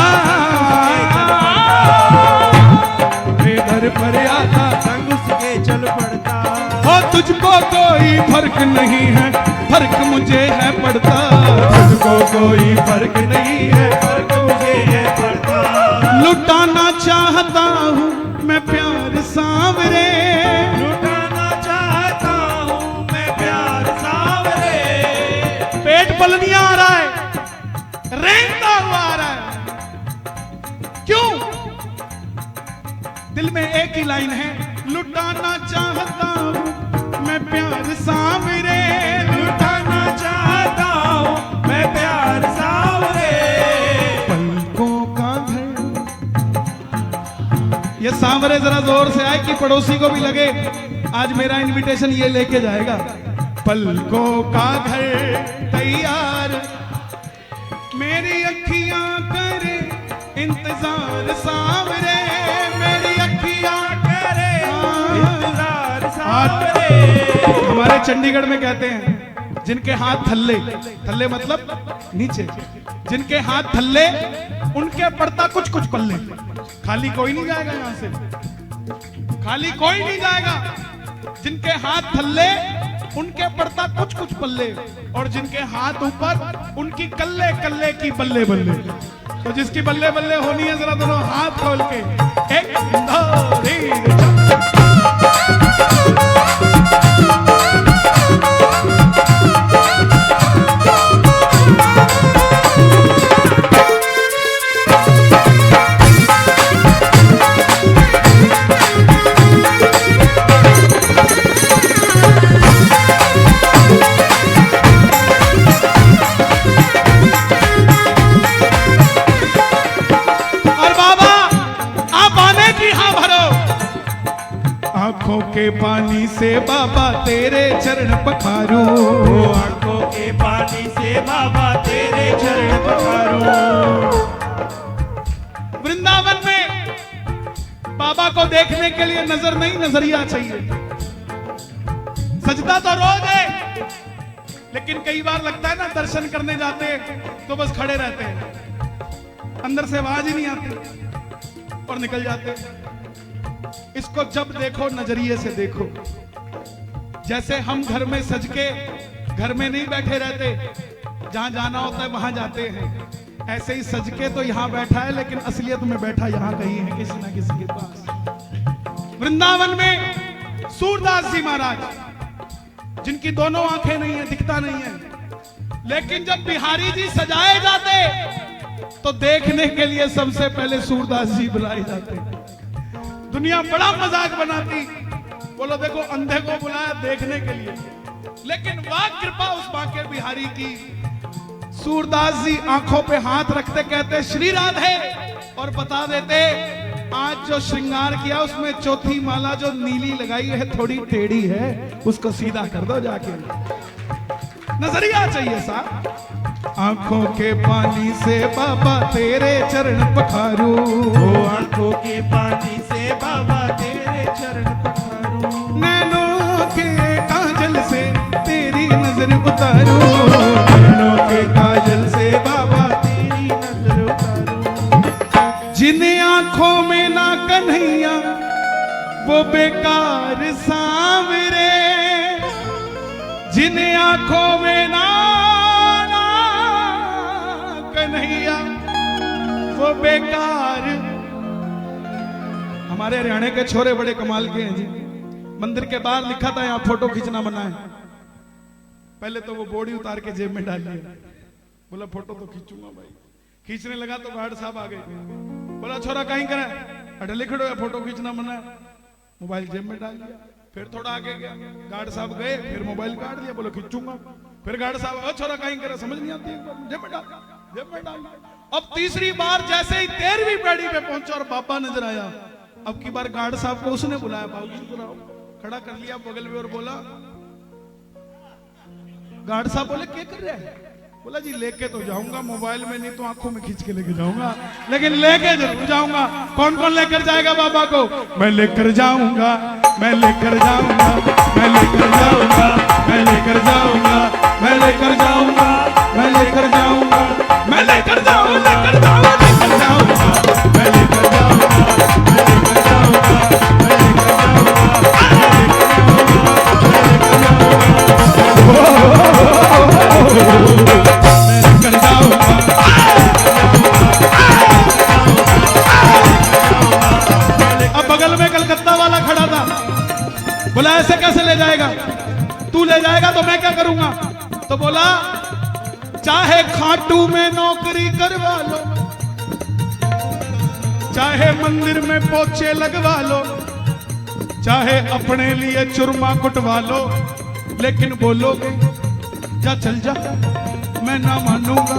दर पर आता संग उसके चल पड़ता। हो तुझको कोई फर्क नहीं है, फर्क मुझे है पड़ता। तुझको कोई फर्क नहीं है, फर्क मुझे है पड़ता। लुटाना चाहता हूँ मैं प्यार सांवरे। लुटाना चाहता हूँ मैं प्यार सांवरे। पेट पलनिया आ रहा है, रेंगता हुआ आ रहा है। क्यों? दिल में एक ही लाइन है, लुटाना चाहता हूँ मैं प्यार सांवरे। लुटाना चाहता हूँ मैं प्यार सांवरे। पलकों का घर। ये सांवरे जरा जोर से आए कि पड़ोसी को भी लगे आज मेरा इनविटेशन ये लेके जाएगा। पलकों का घर तैयार, मेरी अखियां करे इंतजार सांवरे। मेरी अखियां करे इंतजार सांवरे। हमारे चंडीगढ़ में कहते हैं जिनके हाथ थल्ले, थल्ले मतलब नीचे, जिनके हाथ थल्ले उनके पड़ता कुछ कुछ पल्ले। खाली कोई नहीं जाएगा यहां से, खाली कोई नहीं जाएगा। जिनके हाथ थल्ले उनके पड़ता कुछ कुछ पल्ले, और जिनके हाथ ऊपर उनकी कल्ले कल्ले की बल्ले बल्ले। तो जिसकी बल्ले बल्ले होनी है जरा दोनों हाथ खोल के एक दो तीन से बाबा तेरे चरण पखारूं, ओ आंखों के पानी से बाबा तेरे चरण पखारूं। वृंदावन में बाबा को देखने के लिए नजर नहीं, नजरिया चाहिए। सजदा तो रोज है, लेकिन कई बार लगता है ना दर्शन करने जाते तो बस खड़े रहते हैं, अंदर से आवाज ही नहीं आती और निकल जाते। इसको जब देखो नजरिए से देखो। जैसे हम घर में सज के घर में नहीं बैठे रहते, जहां जाना होता है वहां जाते हैं, ऐसे ही सज के तो यहां बैठा है, लेकिन असलियत में बैठा यहां कहीं है, किसी ना किसी के पास। वृंदावन में सूरदास जी महाराज, जिनकी दोनों आंखें नहीं है, दिखता नहीं है, लेकिन जब बिहारी जी सजाए जाते तो देखने के लिए सबसे पहले सूरदास जी बुलाए जाते। दुनिया बड़ा मजाक बनाती, बोलो देखो अंधे को बुलाया देखने के लिए, लेकिन वाह कृपा उस बांके बिहारी की। सूरदास जी आंखों पे हाथ रखते कहते श्री राधे, और बता देते आज जो श्रृंगार किया उसमें चौथी माला जो नीली लगाई है थोड़ी टेढ़ी है, उसको सीधा कर दो जाके। नजरिया चाहिए साहब। आंखों के पानी से बाबा तेरे चरण पखारूं, ओ आंखों के पानी से बाबा तेरे चरण पखारूं। नैनों के काजल से तेरी नजर उतारूं, नैनों के काजल से बाबा तेरी नजर उतारूं। जिन्हें आंखों में ना कन्हैया वो बेकार सांवरे, जिन्हें आंखों में ना कन्हैया वो बेकार। हमारे हरियाणा के छोरे बड़े कमाल के हैं जी। मंदिर के बाहर लिखा था यहाँ फोटो खींचना मना है। पहले तो वो बोड़ी उतार के जेब में डाल लिया, बोला फोटो तो खींचूंगा भाई। खींचने लगा तो गार्ड साहब आ गए, बोला छोरा कहीं करे, अरे लिख दो फोटो खींचना मना है। मोबाइल जेब में डाल लिया, फिर थोड़ा आगे गया, गार्ड साहब गए, फिर मोबाइल काट लिया, बोलो खींचूंगा। फिर गार्ड साहब छोरा कहीं करे, समझ नहीं आती, जेब में डाल, जेब में डाल। अब तीसरी बार जैसे ही 13वीं पेड़ी पे पहुंचा और बाबा नजर आया, अब की बार गार्ड साहब को उसने बुलाया, बाबूजी बुलाओ, खड़ा कर लिया बगल में और बोला, गार्ड साहब बोले क्या कर रहे हैं? बोला जी लेके तो जाऊंगा, मोबाइल में नहीं तो आंखों में खींच के लेके जाऊंगा, लेकिन लेके जरूर जाऊंगा। कौन कौन लेकर जाएगा बाबा को? मैं लेकर जाऊंगा, मैं लेकर जाऊंगा, मैं लेकर जाऊंगा, मैं लेकर जाऊंगा, मैं लेकर जाऊंगा, मैं लेकर जाऊंगा, मैं लेकर जाऊंगा, लेकर जाऊंगा, लेकर जाऊंगा, मैं लेकर जाऊंगा, मैं लेकर जाऊंगा, मैं लेकर अब बगल में कलकत्ता वाला खड़ा था, बोला ऐसे कैसे ले जाएगा, तू ले जाएगा तो मैं क्या करूंगा? तो बोला चाहे खाटू में नौकरी करवा लो, चाहे मंदिर में पोछे लगवा लो, चाहे अपने लिए चुरमा कुटवा लो, लेकिन बोलोगे जा चल जा, मैं ना मानूंगा।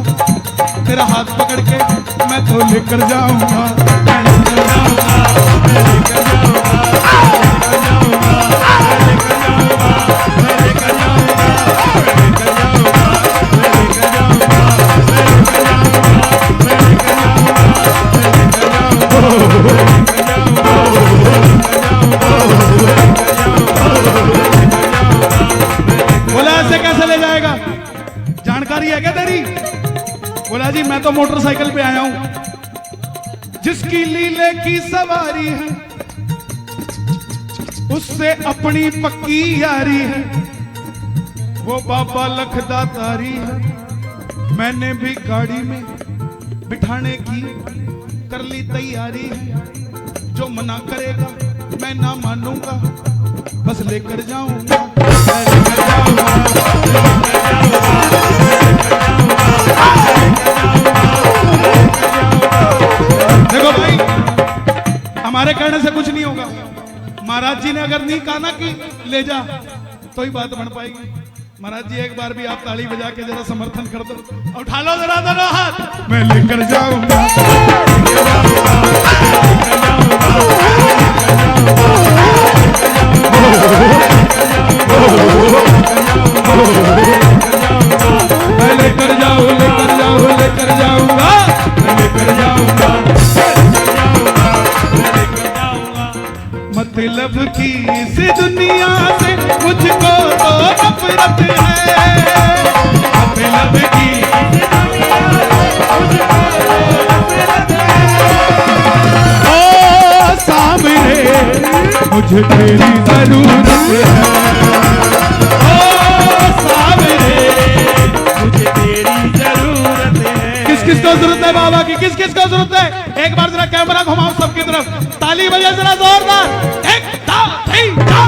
तेरा हाथ पकड़ के मैं तो लेकर जाऊंगा, मैं लेकर जाऊंगा, मैं लेकर जाऊंगा, मैं लेकर जाऊंगा, मैं लेकर जाऊंगा, मैं लेकर जाऊंगा, मैं लेकर जाऊंगा, मैं लेकर जाऊंगा, मैं लेकर जाऊंगा, मैं लेकर जाऊंगा। बोला ऐसे कैसे ले जाएगा? जानकारी है क्या तेरी? बोला जी मैं तो मोटरसाइकिल पे आया हूं, जिसकी लीले की सवारी है उससे अपनी पक्की यारी है, वो बाबा लखदातारी है। मैंने भी गाड़ी में बिठाने की कर ली तैयारी है, जो मना करेगा मैं ना मानूंगा, बस लेकर जाऊंगा, मैं लेकर जाऊंगा, देखो भाई हमारे कहने से कुछ नहीं होगा। महाराज जी ने अगर नहीं कहा ना कि ले जा तो ही बात बन पाएगी। महाराज जी एक बार भी आप ताली बजा के जरा समर्थन कर दो, उठा लो जरा दोनों हाथ, मैं लेकर जाऊंगा, लेकर जाऊंगा, मुझे तेरी जरूरत है। ओ सावरे मुझे तेरी जरूरत है। किस किस को जरूरत है बाबा की, किस किस को जरूरत है? एक बार जरा कैमरा घुमाओ सबकी तरफ, ताली बजाओ जरा जोरदार। एक दो तीन चार।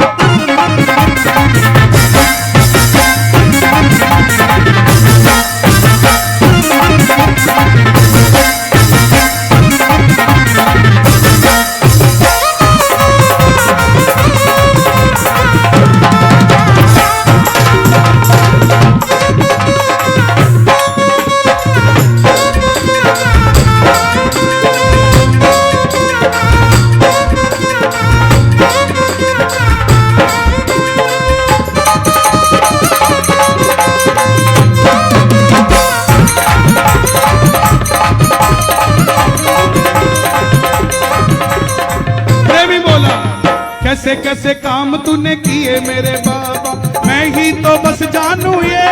कैसे कैसे काम तूने किए मेरे बाबा, मैं ही तो बस जानू ये,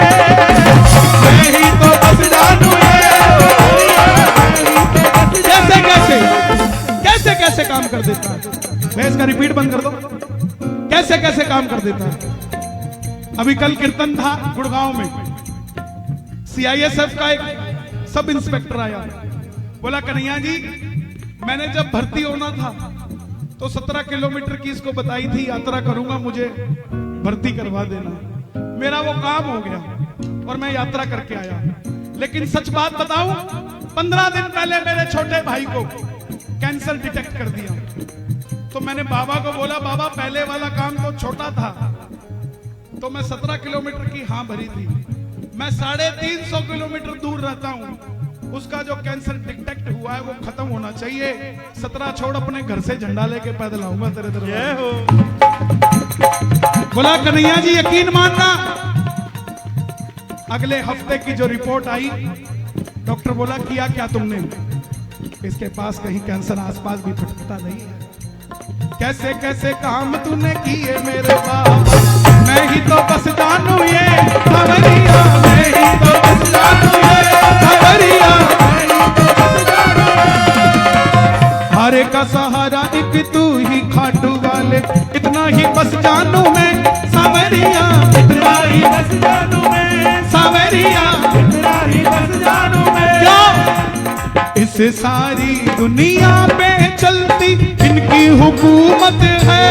मैं ही तो बस जानू ये। कैसे कैसे कैसे कैसे काम कर देता है। मैं इसका रिपीट बंद कर दो। कैसे कैसे काम कर देता है। अभी कल कीर्तन था गुड़गांव में, CISF का एक सब इंस्पेक्टर आया, बोला कन्हैया जी मैंने जब भर्ती होना था तो 17 किलोमीटर की इसको बताई थी यात्रा करूंगा, मुझे भर्ती करवा देना। मेरा वो काम हो गया और मैं यात्रा करके आया। लेकिन सच बात बताऊं, 15 दिन पहले मेरे छोटे भाई को कैंसर डिटेक्ट कर दिया। तो मैंने बाबा को बोला बाबा पहले वाला काम तो छोटा था, तो मैं 17 किलोमीटर की हाँ भरी थी। मैं 350 किलोमीटर दूर रहता हूं, उसका जो कैंसर डिटेक्ट हुआ है वो खत्म होना चाहिए। 17 छोड़, अपने घर से झंडा लेके पैदल आऊंगा तेरे दरबार। बोला कन्हैया जी यकीन मानना, अगले हफ्ते की जो रिपोर्ट आई, डॉक्टर बोला किया क्या तुमने? इसके पास कहीं कैंसर आसपास भी फटकता नहीं है। कैसे कैसे काम तूने किए मेरे बाबा, मैं ही तो बस जानू ये सावरिया, मैं ही तो बस जानू ये सावरिया, मैं ही तो बस जानू ये। हारे का सहारा एक तू ही खाटू वाले, इतना ही बस जानू मैं सावरिया, इतना ही बस जानू मैं सावरिया, इतना ही बस जानू मैं। क्यों इस सारी दुनिया पे चलती इनकी हुकूमत है,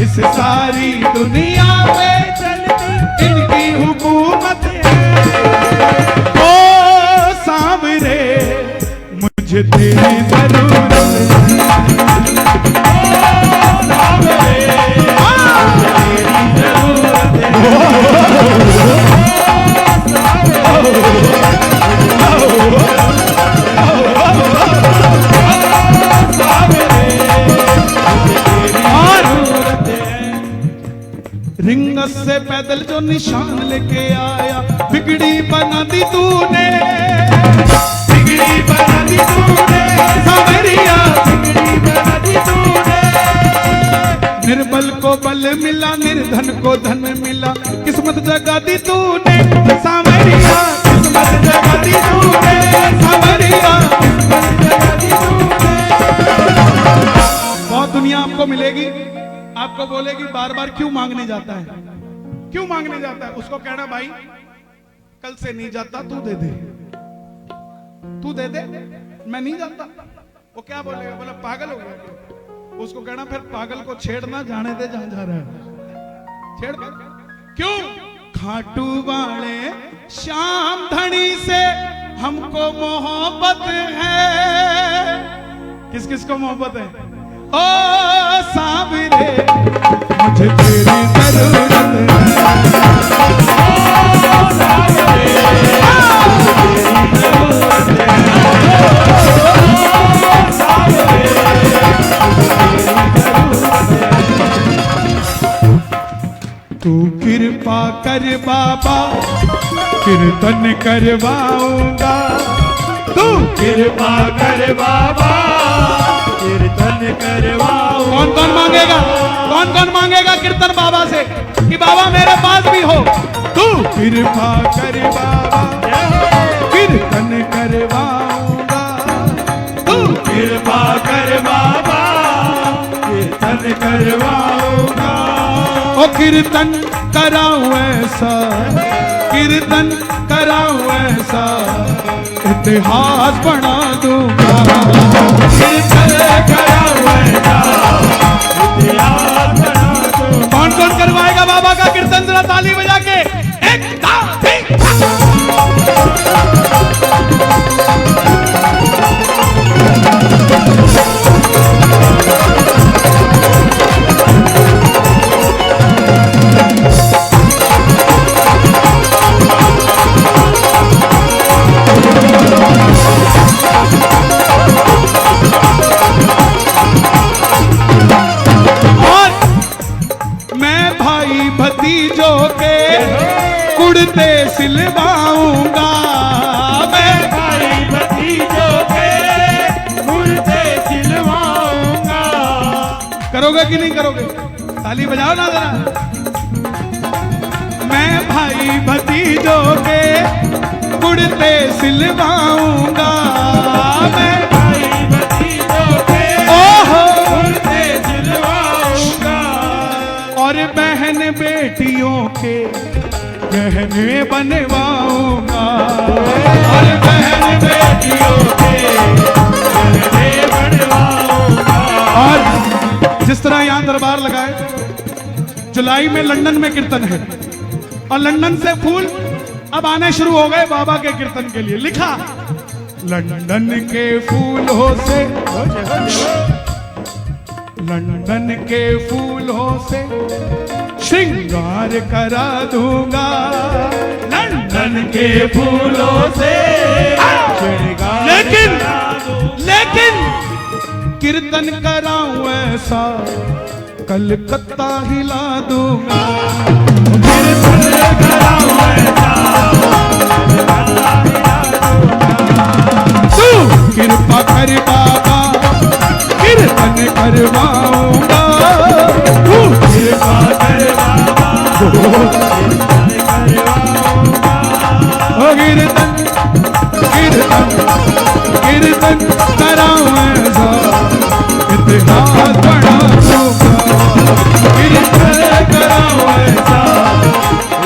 इस सारी दुनिया पे चलती इनकी हुकूमत है। ओ सांवरे मुझे तेरी जरूरत है। ओ सावरे तेरी जरूरत है। रिंगस से पैदल जो निशान लेके आया, बिगड़ी बना दी तूने, बिगड़ी बना दी तूने सावरिया, बिगड़ी बना दी तूने। निर्बल को बल मिला, निर्धन को धन मिला, किस्मत जगा दी तूने सावरिया, किस्मत जगा दी तूने सावरिया, किस्मत जगा दी तूने। बहुत दुनिया आपको मिलेगी, आपको बोलेगी बार बार क्यों मांगने जाता है, क्यों मांगने जाता है। उसको कहना भाई कल से नहीं जाता, तू दे दे, तू दे दे, मैं नहीं जाता। वो क्या बोलेगा, बोला पागल हो गया। उसको कहना फिर पागल को छेड़ना, जाने दे जहां जा रहा है, छेड़ क्यों। खाटू वाले श्याम धनी से हमको मोहब्बत है। किस किस को मोहब्बत है? ओ सांवरे मुझे तेरी जरूरत है। ओ सावरे तू कृपा कर बाबा, कीर्तन करवाऊंगा। तू कृपा कर बाबा, कीर्तन करवाओ। कौन कौन मांगेगा, कौन कौन मांगेगा कीर्तन बाबा से कि बाबा मेरे पास भी हो। तू कृपा कर बाबा, कीर्तन करवाऊंगा। तू कृपा कर बाबा, कीर्तन करवाऊंगा। ओ कीर्तन कराऊं ऐसा, कीर्तन कराऊं ऐसा, इतिहास बना दूंगा। कीर्तन कराऊं ऐसा, इतिहास बना दूंगा। कौन कौन करवाएगा बाबा का कीर्तन? जरा ताली बजा के। एक भतीजों के कुर्ते सिलवाऊंगा। मैं भाई भतीजों के कुर्ते सिलवाऊंगा। करोगे कि नहीं करोगे? ताली बजाओ ना जरा। मैं भाई भतीजों के कुर्ते सिलवाऊंगा। मैं भाई भतीजों के ओहो कुर्ते सिलवाऊंगा। और बहन बेटियों के गहने बनवाऊंगा। और बहन बेटियों के गहने बनवाऊंगा। और जिस तरह यहाँ दरबार लगाए, जुलाई में लंदन में कीर्तन है और लंदन से फूल अब आने शुरू हो गए बाबा के कीर्तन के लिए। लिखा लंदन के फूलों से, लंदन के फूलों से श्रृंगार करा दूंगा। लंदन के फूलों से श्रृंगार लेकिन करा दूंगा। लेकिन कीर्तन कराऊं ऐसा, कलकत्ता हिला दूंगा। कीर्तन कराऊं ऐसा, कलकत्ता हिला दूंगा। तू कृपा कर बाबा, कीर्तन करवाऊंगा। तू कृपा कर बाबा, कीर्तन करवाऊंगा। ओ कीर्तन कीर्तन कीर्तन कराऊं ऐसा, इतिहास बना दूंगा। कीर्तन कराऊं ऐसा,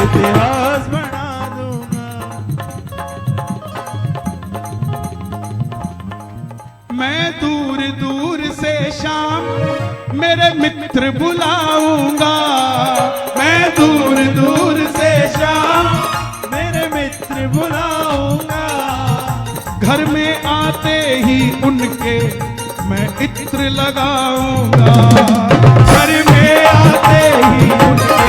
इतिहास बना दूंगा। मैं दूर दूर से शाम मेरे मित्र बुलाऊंगा। मैं दूर दूर से शाम मेरे मित्र बुलाऊंगा। घर में आते ही उनके मैं इत्र लगाऊंगा। घर में आते ही उनके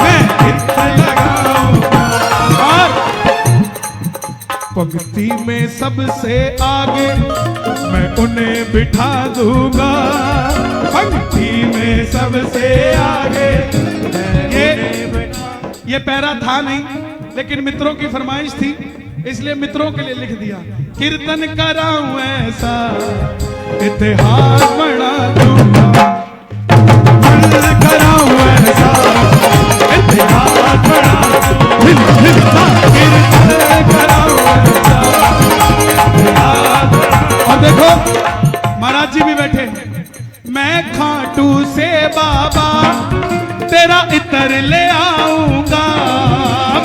मैं इत्र लगाऊंगा। और पंक्ति में सबसे आगे मैं उन्हें बिठा दूंगा। पंक्ति में सबसे आगे ये पैरा था नहीं, लेकिन मित्रों की फरमाइश थी, इसलिए मित्रों के लिए लिख दिया। कीर्तन कराऊं ऐसा, इतिहास बना दूंगा। कीर्तन कराऊं ऐसा, इतिहास बना दूंगा। कीर्तन कराऊं ऐसा, इतिहास बना। और देखो महाराज जी भी बैठे। मैं खाटू से बाबा तेरा इत्र ले आऊंगा।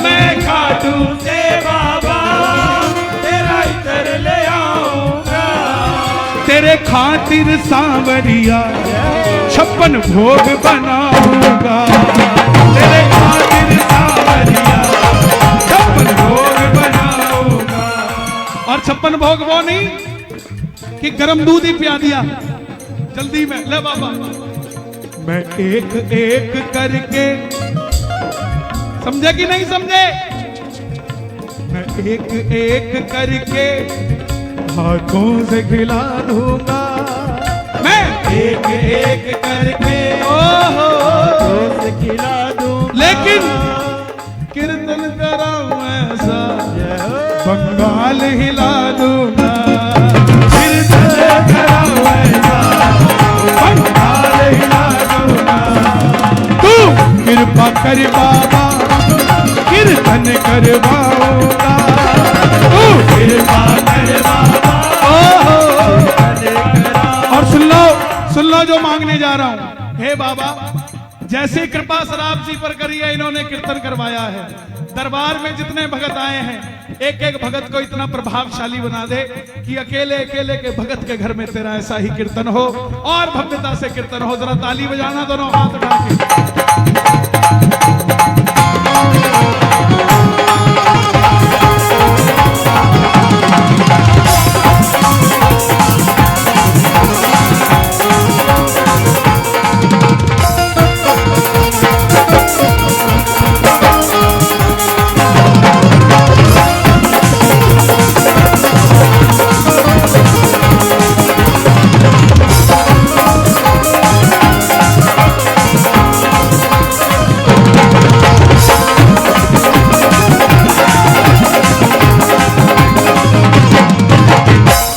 मैं खाटू से बाबा तेरा इत्र ले आऊंगा। तेरे खातिर सांवरिया 56 भोग बनाऊंगा। तेरे खातिर सांवरिया 56 भोग बनाऊंगा। और 56 भोग वो नहीं कि गरम दूध ही पिया दिया जल्दी में, ले बाबा। मैं एक एक करके, समझे कि नहीं समझे? मैं एक एक करके हाथों से खिला दूंगा। मैं एक एक करके ओहो से खिला दूंगा। लेकिन कीर्तन कराऊं ऐसा, बंगाल हिला दूंगा। कीर्तन कराऊं ऐसा, बंगाल हिला दूंगा। तू कृपा कर बाबा, कीर्तन करवाऊंगा। तू कृपा कर बाबा। ओहो और सुन लो जो मांगने जा रहा हूं। हे बाबा, जैसी कृपा शराब जी पर करी है, इन्होंने कीर्तन करवाया है। दरबार में जितने भगत आए हैं, एक एक भगत को इतना प्रभावशाली बना दे कि अकेले अकेले के भगत के घर में तेरा ऐसा ही कीर्तन हो और भव्यता से कीर्तन हो। जरा ताली बजाना दोनों हाथ उठा के।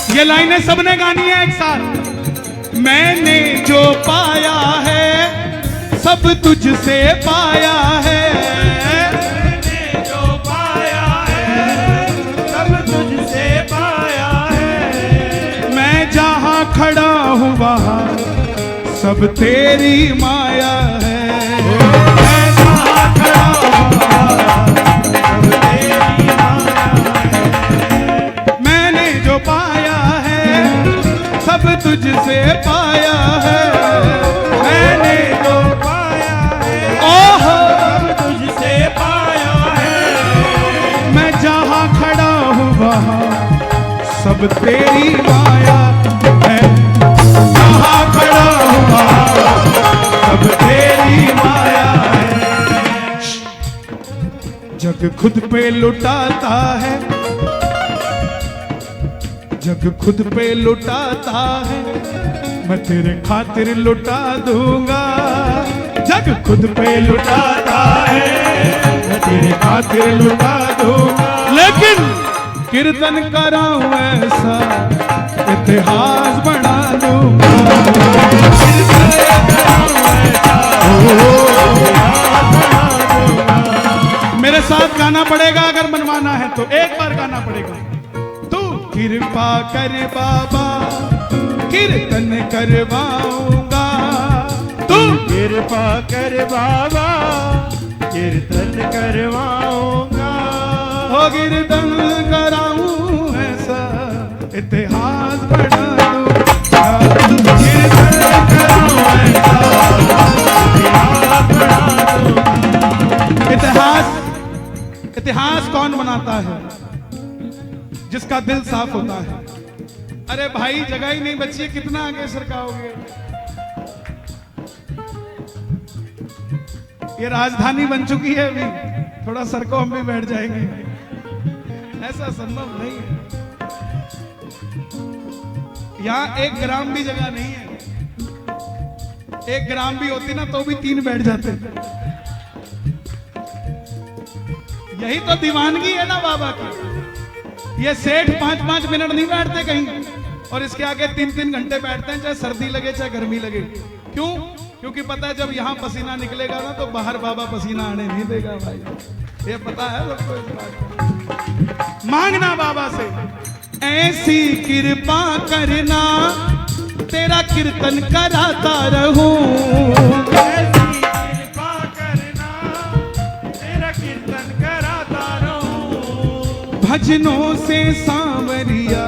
ये लाइनें सबने गानी है एक साथ। मैंने जो पाया है सब तुझसे पाया है, मैंने जो पाया है सब तुझसे पाया है। मैं जहां खड़ा हूं वहां सब तेरी माया है। मैं जहां खड़ा हूं वहां सब तेरी माया है। मैंने जो पाया सब तुझसे पाया है, मैंने जो पाया है ओह सब तुझसे पाया है। मैं जहां खड़ा हूं वहां सब तेरी माया है। जहां खड़ा हूं वहां सब तेरी माया है। जग खुद पे लुटाता है, जग खुद पे लुटाता है, मैं तेरे खातिर लुटा दूंगा। जग खुद पे लुटाता है, मैं तेरे खातिर लुटा दूंगा। लेकिन कीर्तन कराऊं ऐसा इतिहास बना दूंगा। कीर्तन कराऊं ऐसा इतिहास बना दूंगा। मेरे साथ गाना पड़ेगा, अगर मनवाना है तो एक बार गाना पड़ेगा। कृपा कर बाबा कीर्तन करवाऊंगा, तू कृपा कर बाबा कीर्तन करवाऊंगा। हो कीर्तन कराऊं ऐसा इतिहास बना दूंगा। कीर्तन कराऊं ऐसा इतिहास बना दूंगा। इतिहास कौन बनाता है? जिसका दिल साफ होता है। अरे भाई जगह ही नहीं बची है, कितना आगे सरकाओगे? ये राजधानी बन चुकी है, अभी थोड़ा सरको हम भी बैठ जाएंगे। ऐसा संभव नहीं है, यहां एक ग्राम भी जगह नहीं है। एक ग्राम भी होती ना तो भी 3 बैठ जाते। यही तो दीवानगी है ना बाबा की। ये सेठ 5-5 मिनट नहीं बैठते कहीं, और इसके आगे 3-3 घंटे बैठते हैं, चाहे सर्दी लगे चाहे गर्मी लगे। क्यों? क्योंकि पता है जब यहाँ पसीना निकलेगा ना तो बाहर बाबा पसीना आने नहीं देगा भाई। ये पता है सबको इस बात। मांगना बाबा से ऐसी कृपा करना तेरा कीर्तन कराता रहूं। ऐसी कृपा करना तेरा कीर्तन कराता रहूं। भजनों से सांवरिया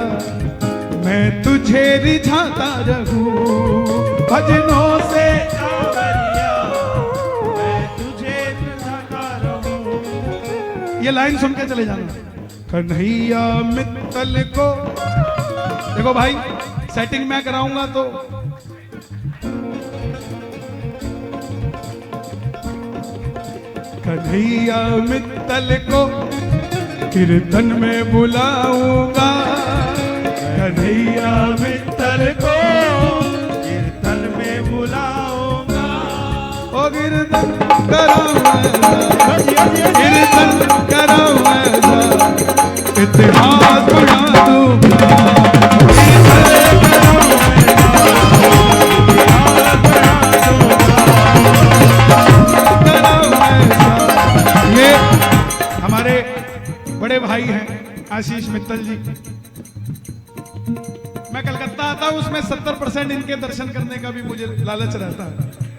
मैं तुझे रिझाता रहूं। भजनों से सांवरिया मैं तुझे रिझाता रहूं। ये लाइन सुन के चले जाना। कन्हैया मित्तल को देखो भाई, सेटिंग मैं कराऊंगा तो कन्हैया मित्तल को कीर्तन में बुलाऊंगा। कन्हैया मित्तल को कीर्तन में बुलाऊंगा। ओ कीर्तन कराऊंगा, कीर्तन कराऊंगा, इतिहास बना दूंगा। ये हमारे बड़े भाई हैं आशीष मित्तल जी। मैं कलकत्ता आता हूं, उसमें 70% इनके दर्शन करने का भी मुझे लालच रहता है।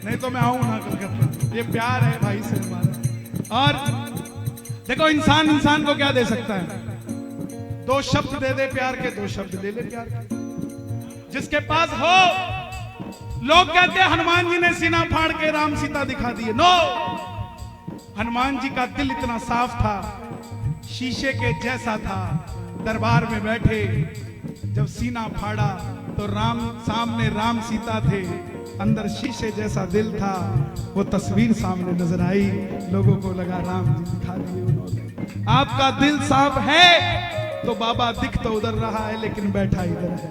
नहीं तो मैं आऊं ना कलकत्ता। ये प्यार है भाई से हमारा। और देखो इंसान इंसान को क्या दे सकता है? दो शब्द दे दे प्यार के, दो शब्द ले ले प्यार के। जिसके पास हो, लोग कहते हैं हनुमान जी ने सीना फाड़ के राम सीता दिखा दिए। नो, हनुमान जी का दिल इतना साफ था, शीशे के जैसा था। दरबार में बैठे जब सीना फाड़ा तो राम सामने, राम सीता थे, अंदर शीशे जैसा दिल था। वो तस्वीर सामने नजर आई, लोगों को लगा राम जी दिखा दिए उन्होंने। आपका दिल साफ है तो बाबा दिख तो उधर रहा है लेकिन बैठा इधर है।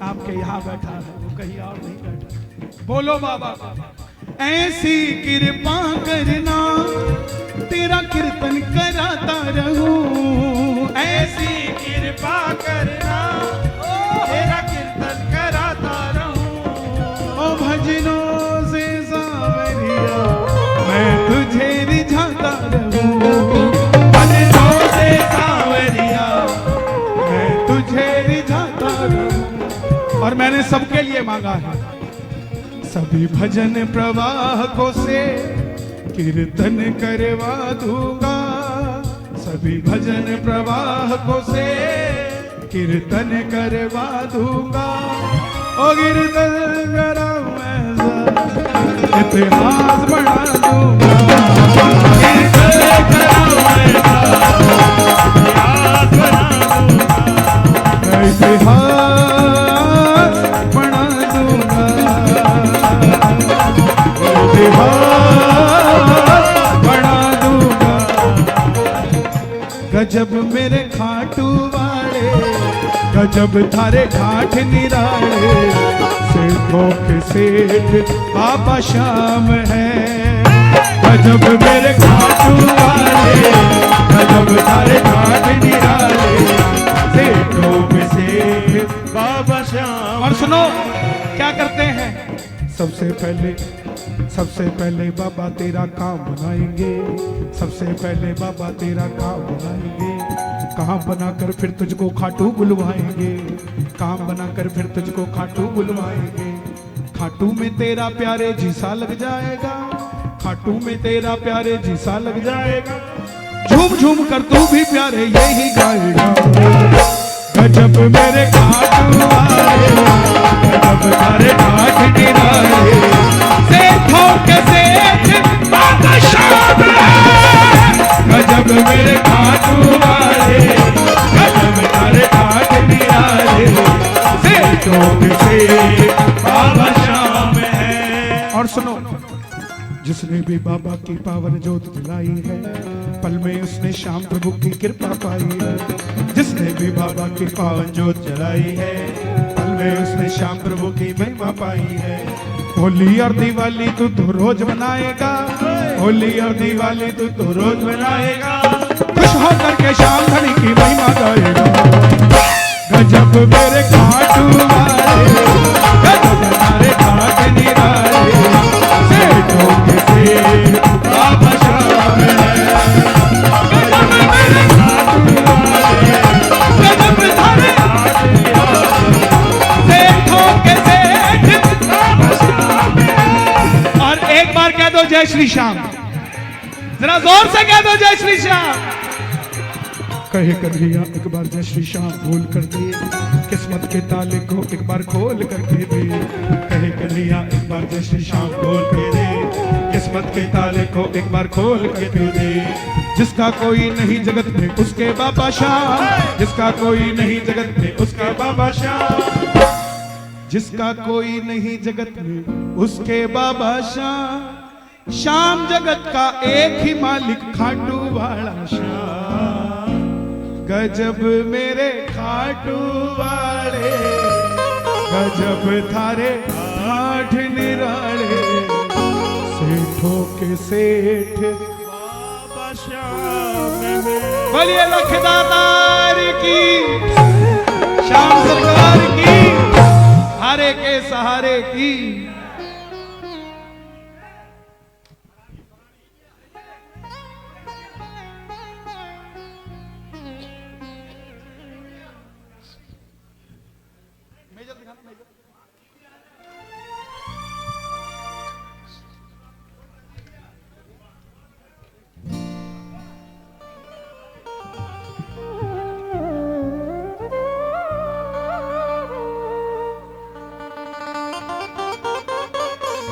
आपके यहाँ बैठा है, वो कहीं और नहीं बैठा। बोलो बाबा, ऐसी कृपा करना तेरा कीर्तन कराता रहूं। ऐसी कृपा करना तेरा कीर्तन कराता रहूं। ओ भजनों से सावरिया मैं तुझे रिझाता रहूं। भजनों से सावरिया मैं तुझे रिझाता रहूं। और मैंने सबके लिए मांगा है, सभी भजन प्रवाहकों से कीर्तन करवा दूंगा। सभी भजन प्रवाहकों से कीर्तन करवा दूंगा। ओ कीर्तन करा मैं इतिहास बना दूंगा। कीर्तन करा मैं इतिहास बना दूंगा। मैं इतिहास बना दूंगा। इतिहास बना दूंगा। गजब मेरे खाटू वाले, गजब थारे घाट निराले। सेठों के सेठ बाबा श्याम है। गजब मेरे खाटू वाले, गजब थारे घाट निराले। सेठों के सेठ बाबा श्याम। और सुनो क्या करते हैं? सबसे पहले बाबा तेरा काम बनाएंगे। सबसे पहले बाबा तेरा काम बनाएंगे। काम बनाकर फिर तुझको खाटू बुलवाएंगे। काम बनाकर फिर तुझको खाटू बुलवाएंगे। खाटू में तेरा प्यारे जीसा लग जाएगा। खाटू में तेरा प्यारे जीसा लग जाएगा। झूम झूम कर तू भी प्यारे यही गाएगा। गजब मेरे खाटू वाले, गजब तारे घाट निराले। सेठों के सेठ बाबा श्याम है। गजब मेरे खाटू वाले, गजब तारे घाट निराले। सेठों के सेठ बाबा श्याम है। और सुनो, जिसने भी बाबा की पावन जोत जलाई है, पल में उसने श्याम प्रभु की कृपा पाई है। जिसने भी बाबा की पावन जोत जलाई है, पल में उसने श्याम प्रभु की महिमा पाई है। होली और दिवाली तू तो रोज मनाएगा। होली और दिवाली तू तो रोज मनाएगा। खुश होकर के श्याम धनी की महिमा गाएगा। गजब मेरे खाटू वाले, गजब तारे घाट निराले। सेठों के सेठ बाबा श्याम है। गजब मेरे खाटू वाले, गजब तारे घाट निराले। सेठों के सेठ बाबा श्याम है। और एक बार कह दो जय श्री श्याम। जरा जोर से कह दो जय श्री श्याम। कहे कन्हैया एक बार जय श्री श्याम बोल कर दे। किस्मत के ताले को एक बार खोल करके दे। कहे कन्हैया एक बार जय श्री श्याम बोल के दे। किस्मत के ताले को एक बार खोल करके दे। जिसका कोई नहीं जगत में उसके बाबा श्याम। जिसका कोई नहीं जगत में उसका बाबा श्याम। जिसका कोई नहीं जगत में उसके बाबा श्याम। श्याम जगत का एक ही मालिक खाटू वाला श्याम। गजब मेरे खाटू वाले, गजब थारे घाट निराले। सेठों के सेठ बाबा श्याम है। बोलिए लखदातार की, श्याम सरकार की, हारे के सहारे की।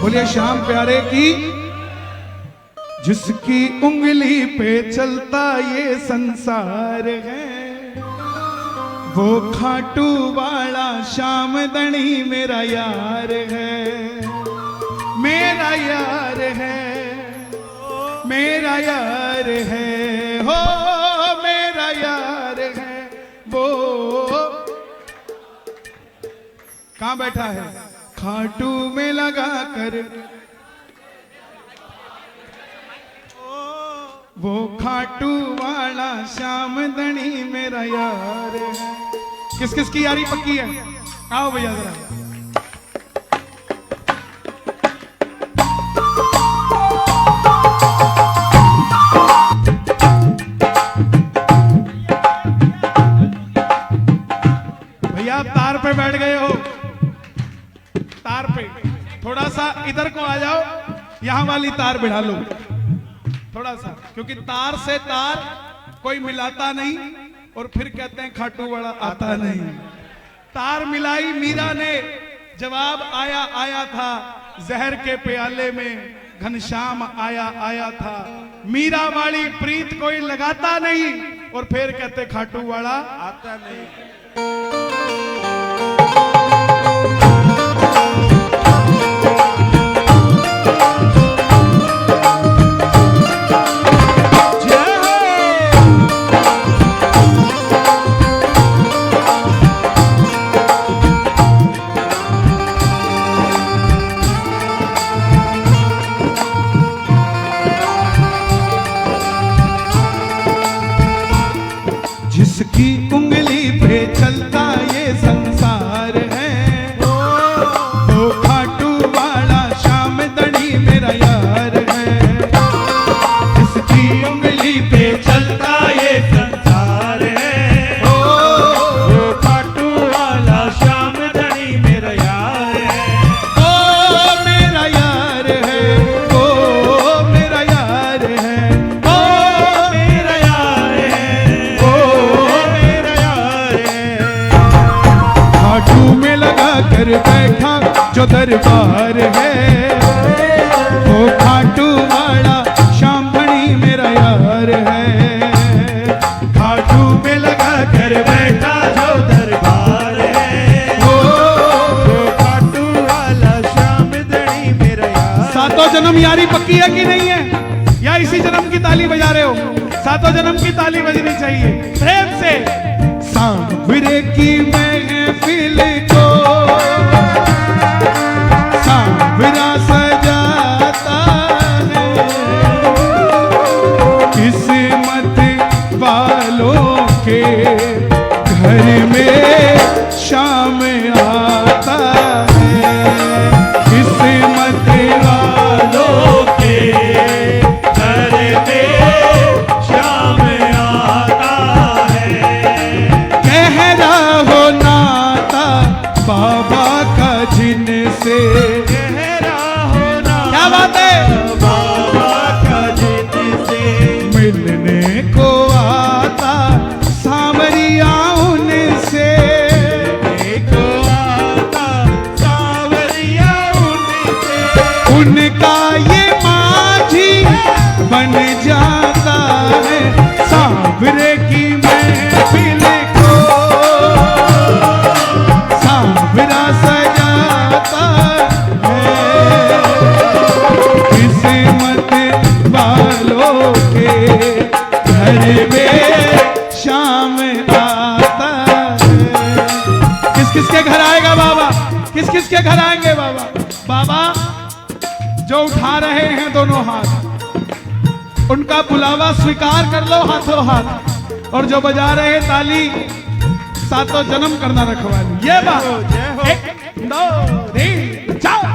बोलिए श्याम प्यारे की। जिसकी उंगली पे चलता ये संसार है, वो खाटू वाला श्याम दणी मेरा यार है, मेरा यार है, मेरा यार है, हो मेरा यार है। वो कहां बैठा है? खाटू में लगा कर, वो खाटू वाला श्याम दणी मेरा यार है। किस किस की यारी पक्की है? आओ भैया जरा। भैया आप तार पे बैठ गए हो, तार पे थोड़ा सा इधर को आ जाओ, यहां वाली तार बिठा लो थोड़ा सा, क्योंकि तार से तार कोई मिलाता नहीं और फिर कहते हैं खाटू वाला आता नहीं। तार मिलाई मीरा ने, जवाब आया आया था, जहर के प्याले में घनश्याम आया आया था। मीरा वाली प्रीत कोई लगाता नहीं और फिर कहते खाटू वाला आता नहीं। जिसकी उंगली पे चलता ये संसार है, वो खाटू वाला श्याम दणी मेरा यार है। जिसकी उंगली पे चलता ये संसार है, वो खाटू वाला श्याम दणी मेरा यार है, ओ मेरा यार है, ओ मेरा यार है, ओ मेरा यार है, खाटू में लगा कर बैठा जो दरबार है, वो खाटू वाला श्याम दणी मेरा यार है। खाटू में लगा कर बैठा जो दरबार है, वो खाटू वाला श्याम दणी मेरा यार। सातों जन्म यारी पक्की है कि नहीं है? या इसी जन्म की ताली बजा रहे हो? सातों जन्म की ताली बजनी चाहिए प्रेम से। सांवरे की महफिल को सांवरा सजाता है, किस्मत वालों के घर में शाम आता है, किस्मत वालों के घर में शाम आता है। गहरा हो नाता बाबा का जिनसे, गहरा हो नाता, क्या बात है, बाबा का जिनसे मिलने को आता सांवरिया उनसे, मिलने को आता सांवरिया उनसे, उनका ये माझी बन जाता है। सांवरे की महफिल को सांवरा सजाता है, किस्मत वालों के घर में शाम आता है। किस किस के घर आएगा बाबा? किस किस के घर आएंगे बाबा? बाबा जो उठा रहे हैं दोनों हाथ, उनका बुलावा स्वीकार कर लो हाथों हाथ, और जो बजा रहे हैं ताली, सातों जन्म करना रखवाली। ये बात 1 2 3 4।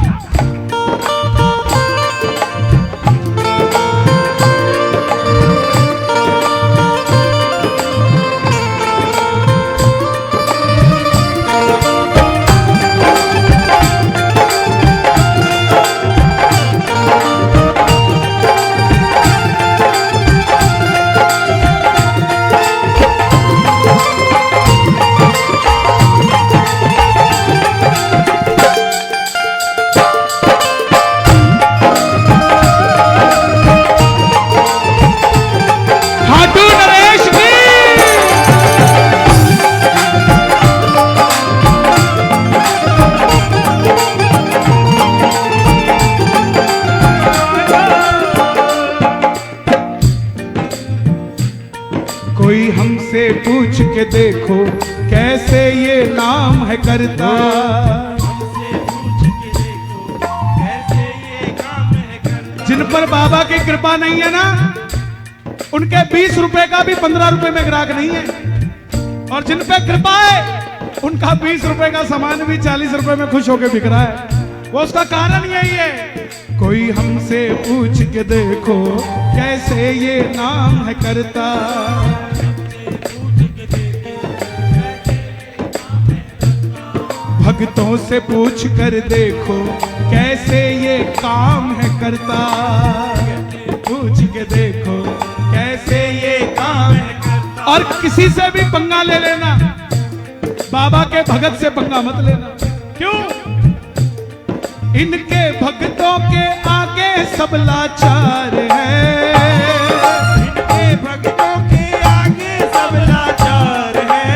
कोई हमसे पूछ के देखो कैसे ये नाम है करता। हमसे पूछ के देखो कैसे ये काम है करता। जिन पर बाबा की कृपा नहीं है ना, उनके 20 रुपए का भी 15 रुपए में ग्राहक नहीं है, और जिन पे कृपा है उनका 20 रुपए का सामान भी 40 रुपए में खुश होकर बिक रहा है। वो उसका कारण यही है, कोई हमसे पूछ के देखो कैसे ये नाम है करता। भक्तों से पूछ कर देखो कैसे ये काम है करता। पूछ के देखो कैसे ये काम है करता। और किसी से भी पंगा ले लेना, बाबा के भगत से पंगा मत लेना। क्यों? इनके भक्तों के आगे सब लाचार है। इनके भक्तों के आगे सब लाचार है।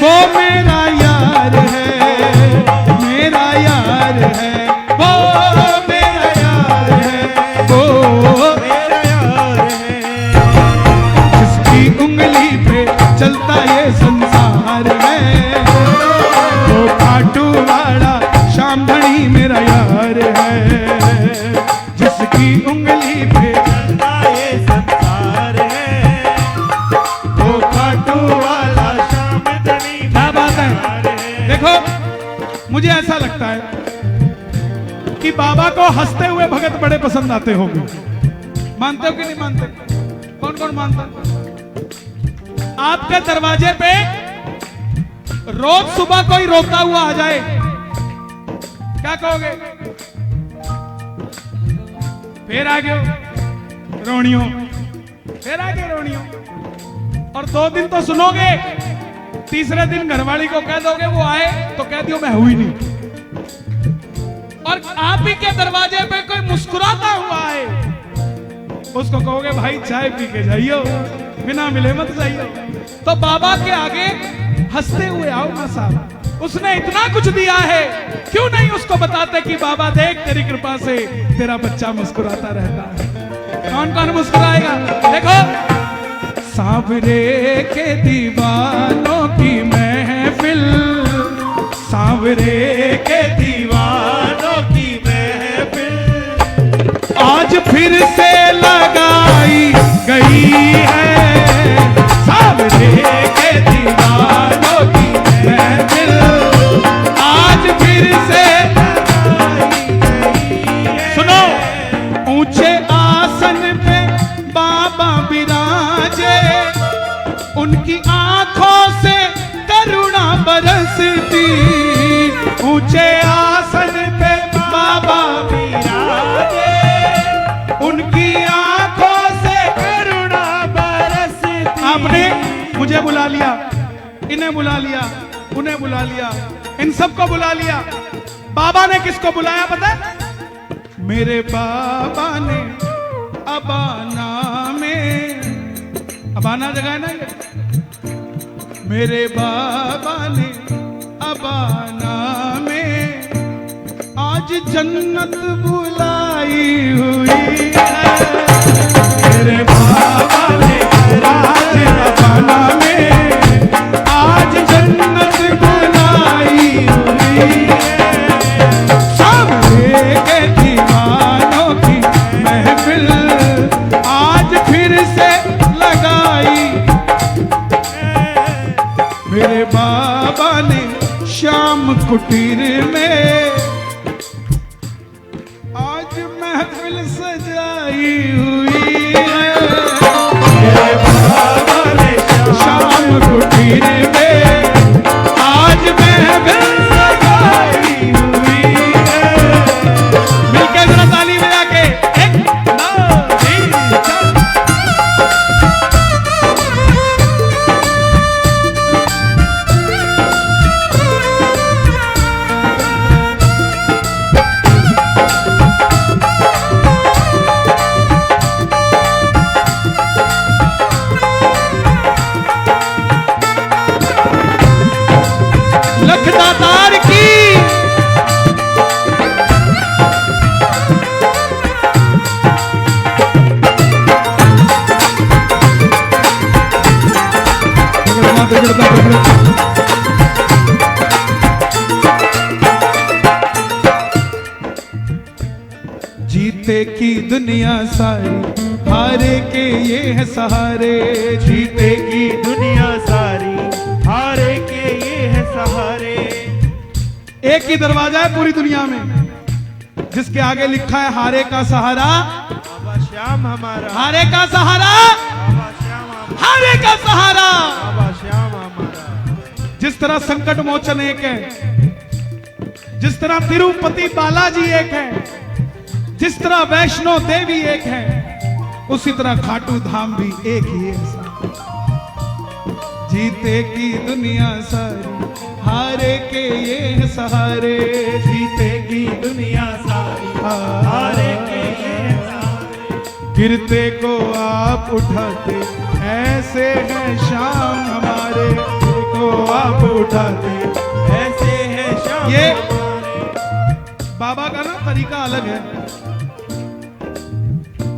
वो मेरा यार है, मेरा यार है, वो मेरा यार है, वो मेरा यार है। जिसकी उंगली पे चलता ये संसार है, वो खाटू वाला श्याम धनी मेरा यार है। जिसकी उंगली पे चलता ये संसार है, वो खाटू वाला श्याम धनी क्या बात है। यार है। देखो, मुझे ऐसा लगता है कि बाबा को हंसते हुए भगत बड़े पसंद आते होंगे। मानते हो कि नहीं मानते? कौन कौन मानता? आपके दरवाजे पे रोज सुबह कोई रोता हुआ आ जाए, क्या कहोगे? फिर आ गए रोनियों, फिर आ गए रोनियों। और 2 दिन तो सुनोगे, तीसरे दिन घरवाली को कह दोगे वो आए तो कह दियो मैं हुई नहीं। और आप ही के दरवाजे पे कोई मुस्कुराता हुआ आए, उसको कहोगे भाई चाय पी के जाइयो, बिना मिले मत जाइयो। तो बाबा के आगे हंसते हुए आओ ना साहब, उसने इतना कुछ दिया है, क्यों नहीं उसको बताते कि बाबा देख तेरी कृपा से तेरा बच्चा मुस्कुराता रहता है। कौन कौन मुस्कुराएगा? देखो, सांवरे के दीवानों की महफिल, सांवरे के दीवानों की महफिल आज फिर से लगाई गई है। सांवरे के दीवानों की महफिल आज फिर से लगाई गई है। सुनो, ऊंचे आसन पे बाबा विराजे, उनकी आंखों से करुणा बरसती। ऊंचे आसन पे बाबा विराजे, उनकी आंखों से करुणा बरसती। आपने मुझे बुला लिया, इन्हें बुला लिया, उन्हें बुला लिया, इन सबको बुला लिया। बाबा ने किसको बुलाया पता है? मेरे बाबा ने अबाना में, अबाना जगह है ना ये, मेरे बाबा ने अबाना में आज जन्नत बुलाई हुई है। मेरे बाबा ने आज अबाना में आज जन्नत बुलाई हुई है। सांवरे के दीवानों की महफिल आज फिर से लगाई। मेरे बाबा ने श्याम कुटीर में आज महफिल सजाई हुई है। मेरे बाबा ने श्याम कुटीर में आज महफिल सजाई हुई है। मिलके जरा ताली बजा के 1 2 3 4। बिगड़ता बिगड़ता बिगड़ता। जीते की दुनिया सारी, हारे के ये है सहारे। जीते की दुनिया सारी, हारे के ये है सहारे। एक ही दरवाजा है पूरी दुनिया में, जिसके आगे लिखा है हारे का सहारा, बाबा श्याम हमारा, हारे का सहारा, बाबा श्याम हमारा, हारे का सहारा। बाबा श्याम हमारा। जिस तरह संकट मोचन एक है, जिस तरह तिरुपति बालाजी एक है, जिस तरह वैष्णो देवी एक है, उसी तरह खाटू धाम भी एक ही है। जीते की दुनिया सारी, हारे के ये है सहारे। जीते की दुनिया सारी, हारे के ये है सहारे। गिरते को आप उठाते, ऐसे हैं शाम हमारे। को आप उठाते, ऐसे है शाम ये हमारे। बाबा का ना तरीका अलग है,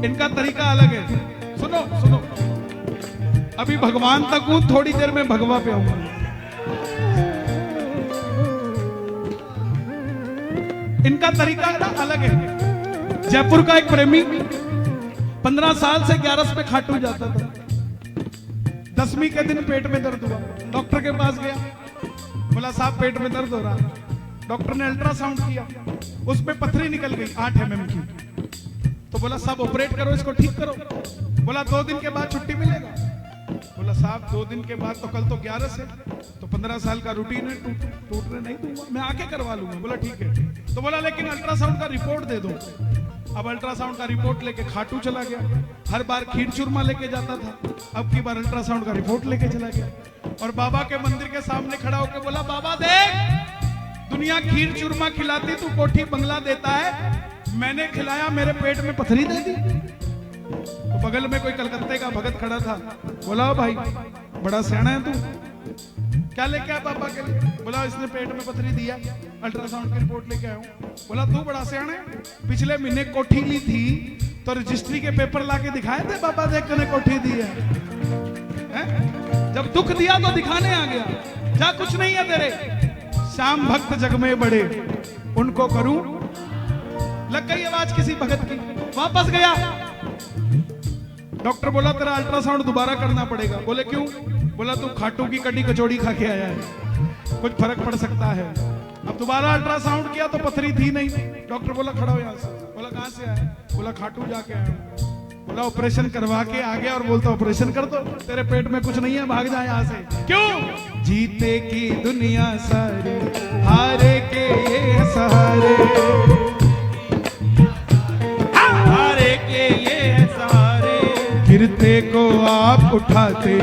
इनका तरीका अलग है। सुनो सुनो, अभी भगवान तक हूं, थोड़ी देर में भगवा पे आऊंगा। इनका तरीका ना अलग है। जयपुर का एक प्रेमी 15 साल से 11 पे खाटू जाता था। 10वीं के दिन पेट में दर्द हुआ, डॉक्टर के पास गया, बोला साहब पेट में दर्द हो रहा है। डॉक्टर ने अल्ट्रासाउंड किया, उसमें पथरी निकल गई 8 mm की। तो बोला साहब ऑपरेट करो, इसको ठीक करो। बोला 2 दिन के बाद छुट्टी मिलेगा। बोला साहब 2 दिन के बाद तो कल तो 11 से, तो 15 साल का रूटीन है, टूटने नहीं दूंगा, मैं आके करवा लूंगा। बोला ठीक है। तो बोला लेकिन अल्ट्रासाउंड का रिपोर्ट दे दो। अब अल्ट्रासाउंड का रिपोर्ट लेके खाटू चला गया। हर बार खीर चूरमा लेके जाता था, अब की बार अल्ट्रासाउंड का रिपोर्ट लेके चला गया। और बाबा के मंदिर के सामने खड़ा होकर बोला बाबा देख, दुनिया खीर चूरमा खिलाती, तू कोठी बंगला देता है, मैंने खिलाया, मेरे पेट में पथरी दे दी। तो बगल में कोई कलकत्ते का भगत खड़ा था, बोला भाई बड़ा सियाना है तू, क्या लेके आया पापा के लिए? बोला इसने पेट में पथरी दिया, अल्ट्रासाउंड की रिपोर्ट लेके आया हूं। बोला तू बड़ा सियाना है, पिछले महीने कोठी ली थी तो रजिस्ट्री के पेपर लाके दिखाए थे, बाबा देख के कोठी दी है? जब दुख दिया तो दिखाने आ गया, जा कुछ नहीं है तेरे। श्याम भक्त जग में बड़े, उनको करूं। लग गई आवाज किसी भगत की, वापस गया। डॉक्टर बोला तेरा अल्ट्रासाउंड दोबारा करना पड़ेगा। बोले क्यों? बोला तू खाटू की कड़ी कचौड़ी खा के आया है, कुछ फर्क पड़ सकता है। अब दोबारा अल्ट्रासाउंड किया तो पथरी थी नहीं। डॉक्टर बोला खड़ा हो यहां से। बोला कहां से आया? बोला खाटू जाके आया। बोला ऑपरेशन करवा के आ गया और बोलता ऑपरेशन कर दो, तेरे पेट में कुछ नहीं है, भाग जा यहां से। क्यों? जीते की दुनिया सारी, हारे के ये सहारे। हारे के ये है सहारे। गिरते को आप उठाते,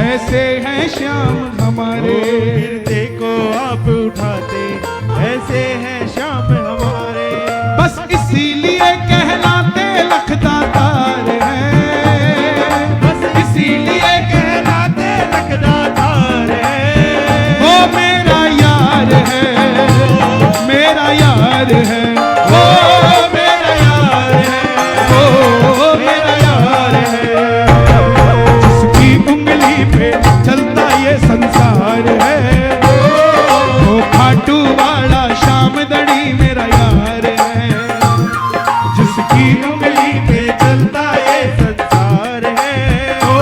ऐसे हैं श्याम हमारे। गिरते को आप उठाते, ऐसे हैं श्याम हमारे। बस इसीलिए कहलाते लखदातार हैं, बस इसीलिए कहलाते लखदातार हैं। वो मेरा यार है, मेरा यार है, वो मेरा यार है, वो मेरा यार है। जिसकी उंगली पे चलता ये संसार है, वो खाटू वाला श्याम दड़ी मेरा यार है। जिसकी उंगली पे चलता ये संसार है, वो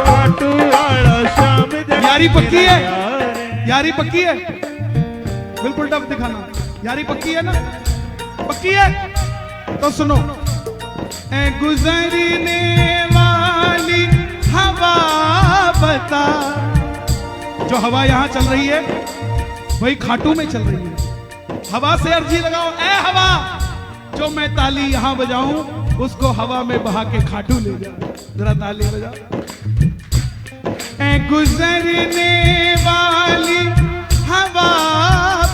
खाटू वाला श्याम दड़ी यारी पक्की है? यार है। यारी पक्की है? बिल्कुल डब दिखाना, यारी पक्की है ना? पक्की है तो सुनो। ए गुजरने वाली हवा बता, जो हवा यहां चल रही है वही खाटू में चल रही है। हवा से अर्जी लगाओ, ए हवा, जो मैं ताली यहां बजाऊं उसको हवा में बहा के खाटू ले जा। जरा ताली बजा। ए गुजरने वाली हवा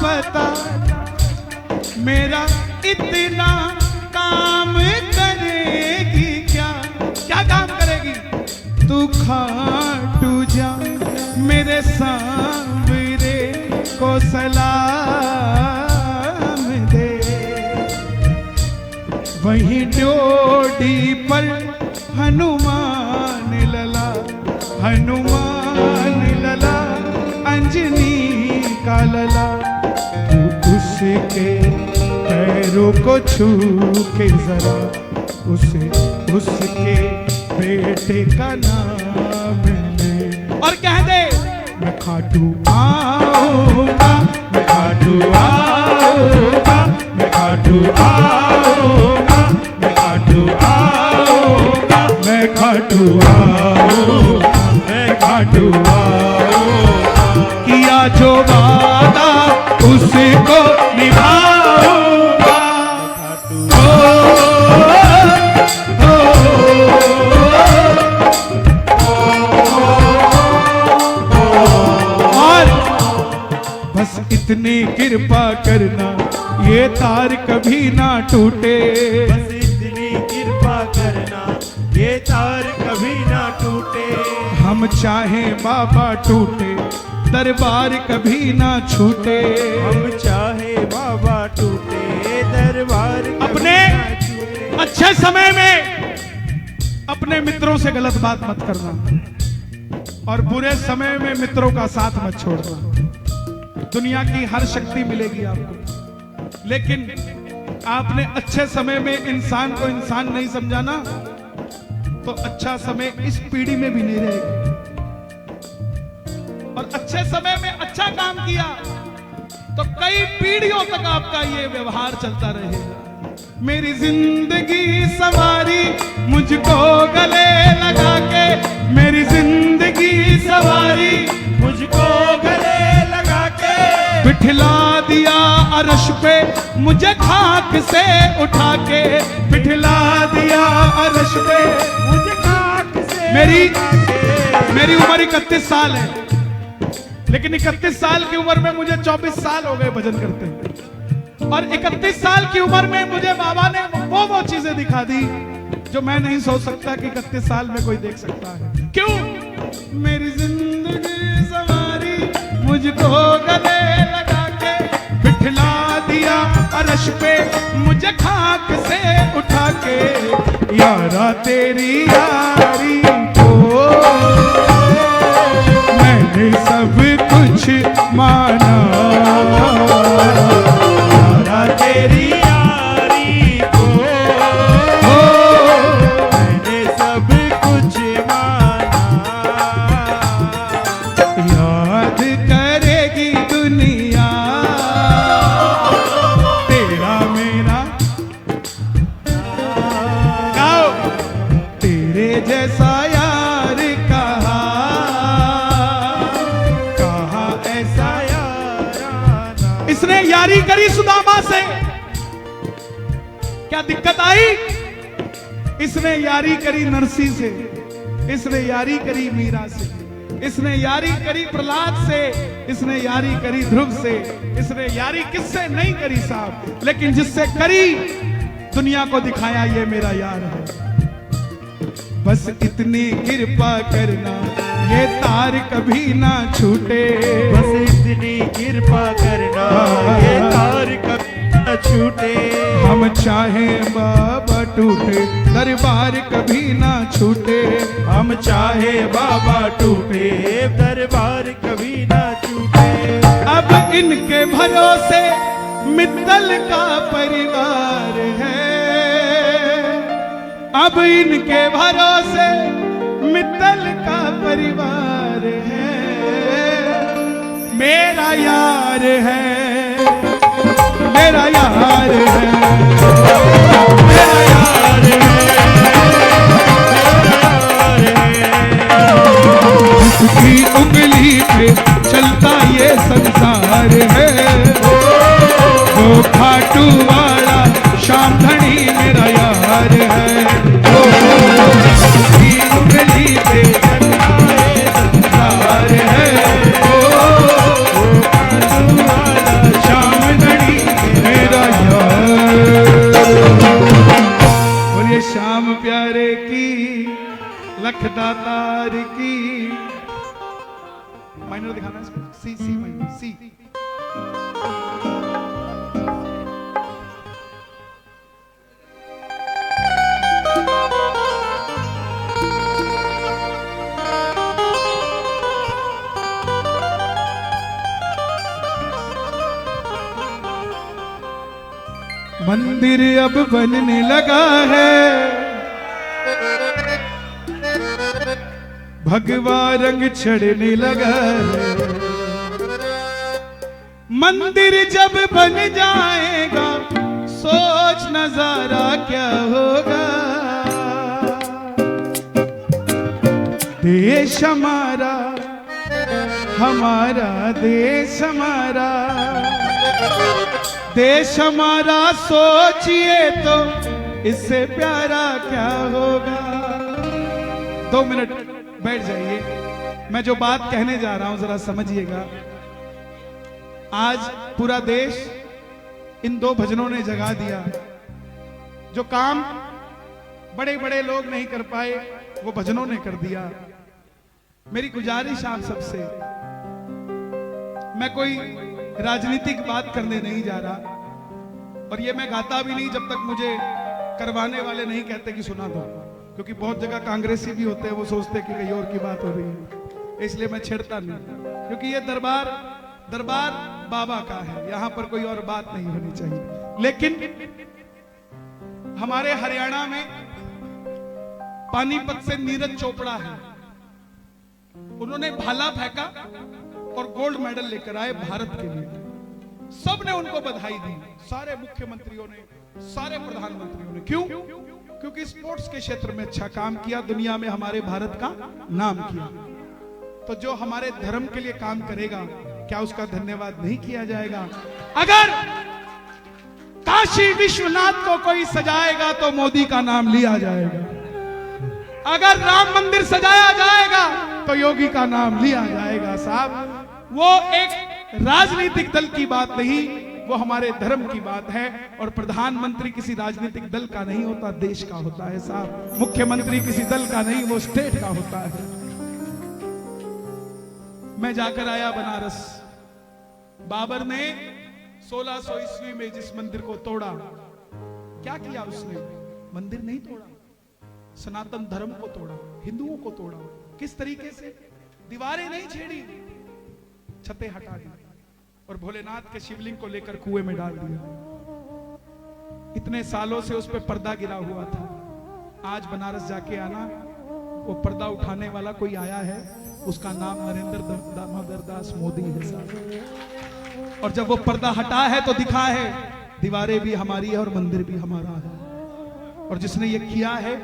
बता, मेरा इतना काम करेगी क्या? क्या काम करेगी? तू खाटू जा मेरे सांवरे को सलाम दे। वहीं ड्योढ़ी पर हनुमान लला, हनुमान हनुमान लला अंजनी का लला, तू उसके पैरों को छू के जरा उसे उसके बेटे का नाम ले और कह दे मैं खाटू आऊंगा, मैं खाटू आऊंगा, मैं खाटू आऊंगा, मैं खाटू आऊंगा, मैं खाटू आऊंगा, मैं खाटू आऊंगा, किया जो वादा उसको निभाऊंगा। और बस इतनी कृपा करना ये तार कभी ना टूटे, बस इतनी कृपा करना ये तार कभी ना टूटे। हम चाहें बाबा टूटे दरबार कभी ना छूटे, हम चाहे बाबा टूटे दरबार कभी अपने ना छूटे। अच्छे समय में अपने मित्रों से गलत बात मत करना और बुरे समय में मित्रों का साथ मत छोड़ना। दुनिया की हर शक्ति मिलेगी आपको, लेकिन आपने अच्छे समय में इंसान को इंसान नहीं समझा ना, तो अच्छा समय इस पीढ़ी में भी नहीं रहेगा। और अच्छे समय में अच्छा काम किया तो कई पीढ़ियों तक आपका ये व्यवहार चलता रहेगा। मेरी जिंदगी सवारी मुझको गले लगा के, मेरी जिंदगी सवारी मुझको गले लगा के, बिठला दिया अर्श पे मुझे खाक से उठा के, बिठला दिया अर्श पे मुझे खाक से मेरी उठा के। मेरी उम्र 31 साल है, लेकिन 31 साल की उम्र में मुझे 24 साल हो गए भजन करते हैं। और 31 साल की उम्र में मुझे बाबा ने वो चीजें दिखा दी जो मैं नहीं सोच सकता कि 31 साल में कोई देख सकता है। क्यों? मेरी जिंदगी सवारी मुझको गले लगा के, बिठला दिया अर्श पे मुझे खाक से उठा के, यारा तेरी यारी को मैंने सब कुछ माना, यारा तेरी यारी को मैंने सब कुछ माना। याद करेगी दुनिया तेरा मेरा, गाओ तेरे जैसा यार कहा ऐसा याराना इसने यारी करी सुदामा से, क्या दिक्कत आई? इसने यारी करी नरसी से, इसने यारी करी मीरा से, इसने यारी करी प्रहलाद से, इसने यारी करी ध्रुव से, इसने यारी किससे नहीं करी साहब, लेकिन जिससे करी दुनिया को दिखाया ये मेरा यार है। बस इतनी कृपा करना ये तार कभी ना छूटे, बस इतनी कृपा करना ये तार कभी न छूटे। हम चाहें बाबा टूटे दरबार कभी ना छूटे, हम चाहे बाबा टूटे दरबार कभी न छूटे। अब इनके भरोसे मित्तल का परिवार है, अब इनके भरोसे मित्तल का परिवार है, मेरा यार है, मेरा यार है, मेरा यार है, जिसकी उंगली पे चलता ये संसार है, वो खाटू वाला श्याम धनी मेरा यार है, जिसकी उंगली पे चलता ये संसार है, वो खाटू वाला श्याम धनी मेरा यार। और ये श्याम प्यारे की लखदातार की माइनर दिखाना इसको, सी सी माइनर सी। मंदिर अब बनने लगा है, भगवा रंग चढ़ने लगा है। मंदिर जब बन जाएगा सोच नजारा क्या होगा। देश हमारा, हमारा देश हमारा, देश हमारा सोचिए तो इससे प्यारा क्या होगा। 2 मिनट बैठ जाइए, मैं जो बात कहने जा रहा हूं जरा समझिएगा। आज पूरा देश इन 2 भजनों ने जगा दिया। जो काम बड़े बड़े लोग नहीं कर पाए वो भजनों ने कर दिया। मेरी गुजारिश आप सबसे, मैं कोई राजनीतिक बात करने नहीं जा रहा और ये मैं गाता भी नहीं जब तक मुझे करवाने वाले नहीं कहते कि सुना दो, क्योंकि बहुत जगह कांग्रेसी भी होते हैं, वो सोचते कि कहीं और की बात हो रही है, इसलिए मैं छेड़ता नहीं। क्योंकि ये दरबार बाबा का है, यहां पर कोई और बात नहीं होनी चाहिए। लेकिन हमारे हरियाणा में पानीपत से नीरज चोपड़ा है, उन्होंने भाला फेंका और गोल्ड मेडल लेकर आए भारत के लिए। सबने उनको बधाई दी, सारे मुख्यमंत्रियों ने, सारे प्रधानमंत्रियों ने। क्यों? क्योंकि स्पोर्ट्स के क्षेत्र में अच्छा काम किया, दुनिया में हमारे भारत का नाम किया। तो जो हमारे धर्म के लिए काम करेगा क्या उसका धन्यवाद नहीं किया जाएगा? अगर काशी विश्वनाथ को कोई सजाएगा तो मोदी का नाम लिया जाएगा। अगर राम मंदिर सजाया जाएगा तो योगी का नाम लिया जाएगा। साहब, वो एक राजनीतिक दल की बात नहीं, वो हमारे धर्म की बात है। और प्रधानमंत्री किसी राजनीतिक दल का नहीं होता, देश का होता है साहब। मुख्यमंत्री किसी दल का नहीं, वो स्टेट का होता है। मैं जाकर आया बनारस। बाबर ने 1600 ईस्वी में जिस मंदिर को तोड़ा, क्या किया उसने? मंदिर नहीं तोड़ा, सनातन धर्म को तोड़ा, हिंदुओं को तोड़ा। किस तरीके से? दीवारें नहीं छेड़ी, छतें हटा दी और भोलेनाथ के शिवलिंग को लेकर कुएं में डाल दिया। इतने सालों से उस पर पर्दा गिरा हुआ था। आज बनारस जाके आना, वो पर्दा उठाने वाला कोई आया है, उसका नाम नरेंद्र दामोदर दास मोदी है साहब। और जब वो पर्दा हटा है तो दिखा है दीवारें भी हमारी है और मंदिर भी हमारा है। और जिसने ये किया है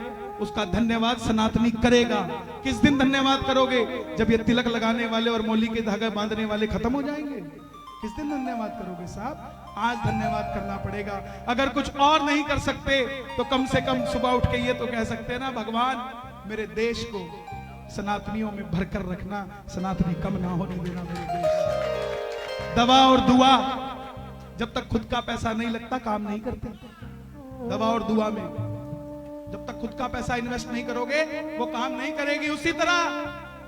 उसका धन्यवाद सनातनी करेगा। किस दिन धन्यवाद करोगे? जब ये तिलक लगाने वाले और मौली के धागे बांधने वाले खत्म हो जाएंगे। किस दिन धन्यवाद करोगे साहब? आज धन्यवाद करना पड़ेगा। अगर कुछ और नहीं कर सकते तो कम से कम सुबह उठ के ये तो कह सकते हैं ना, भगवान मेरे देश को सनातनियों में भरकर रखना, सनातनी कम ना होने देना मेरे देश। दवा और दुआ, जब तक खुद का पैसा नहीं लगता काम नहीं करते। दवा और दुआ में जब तक खुद का पैसा इन्वेस्ट नहीं करोगे वो काम नहीं करेगी। उसी तरह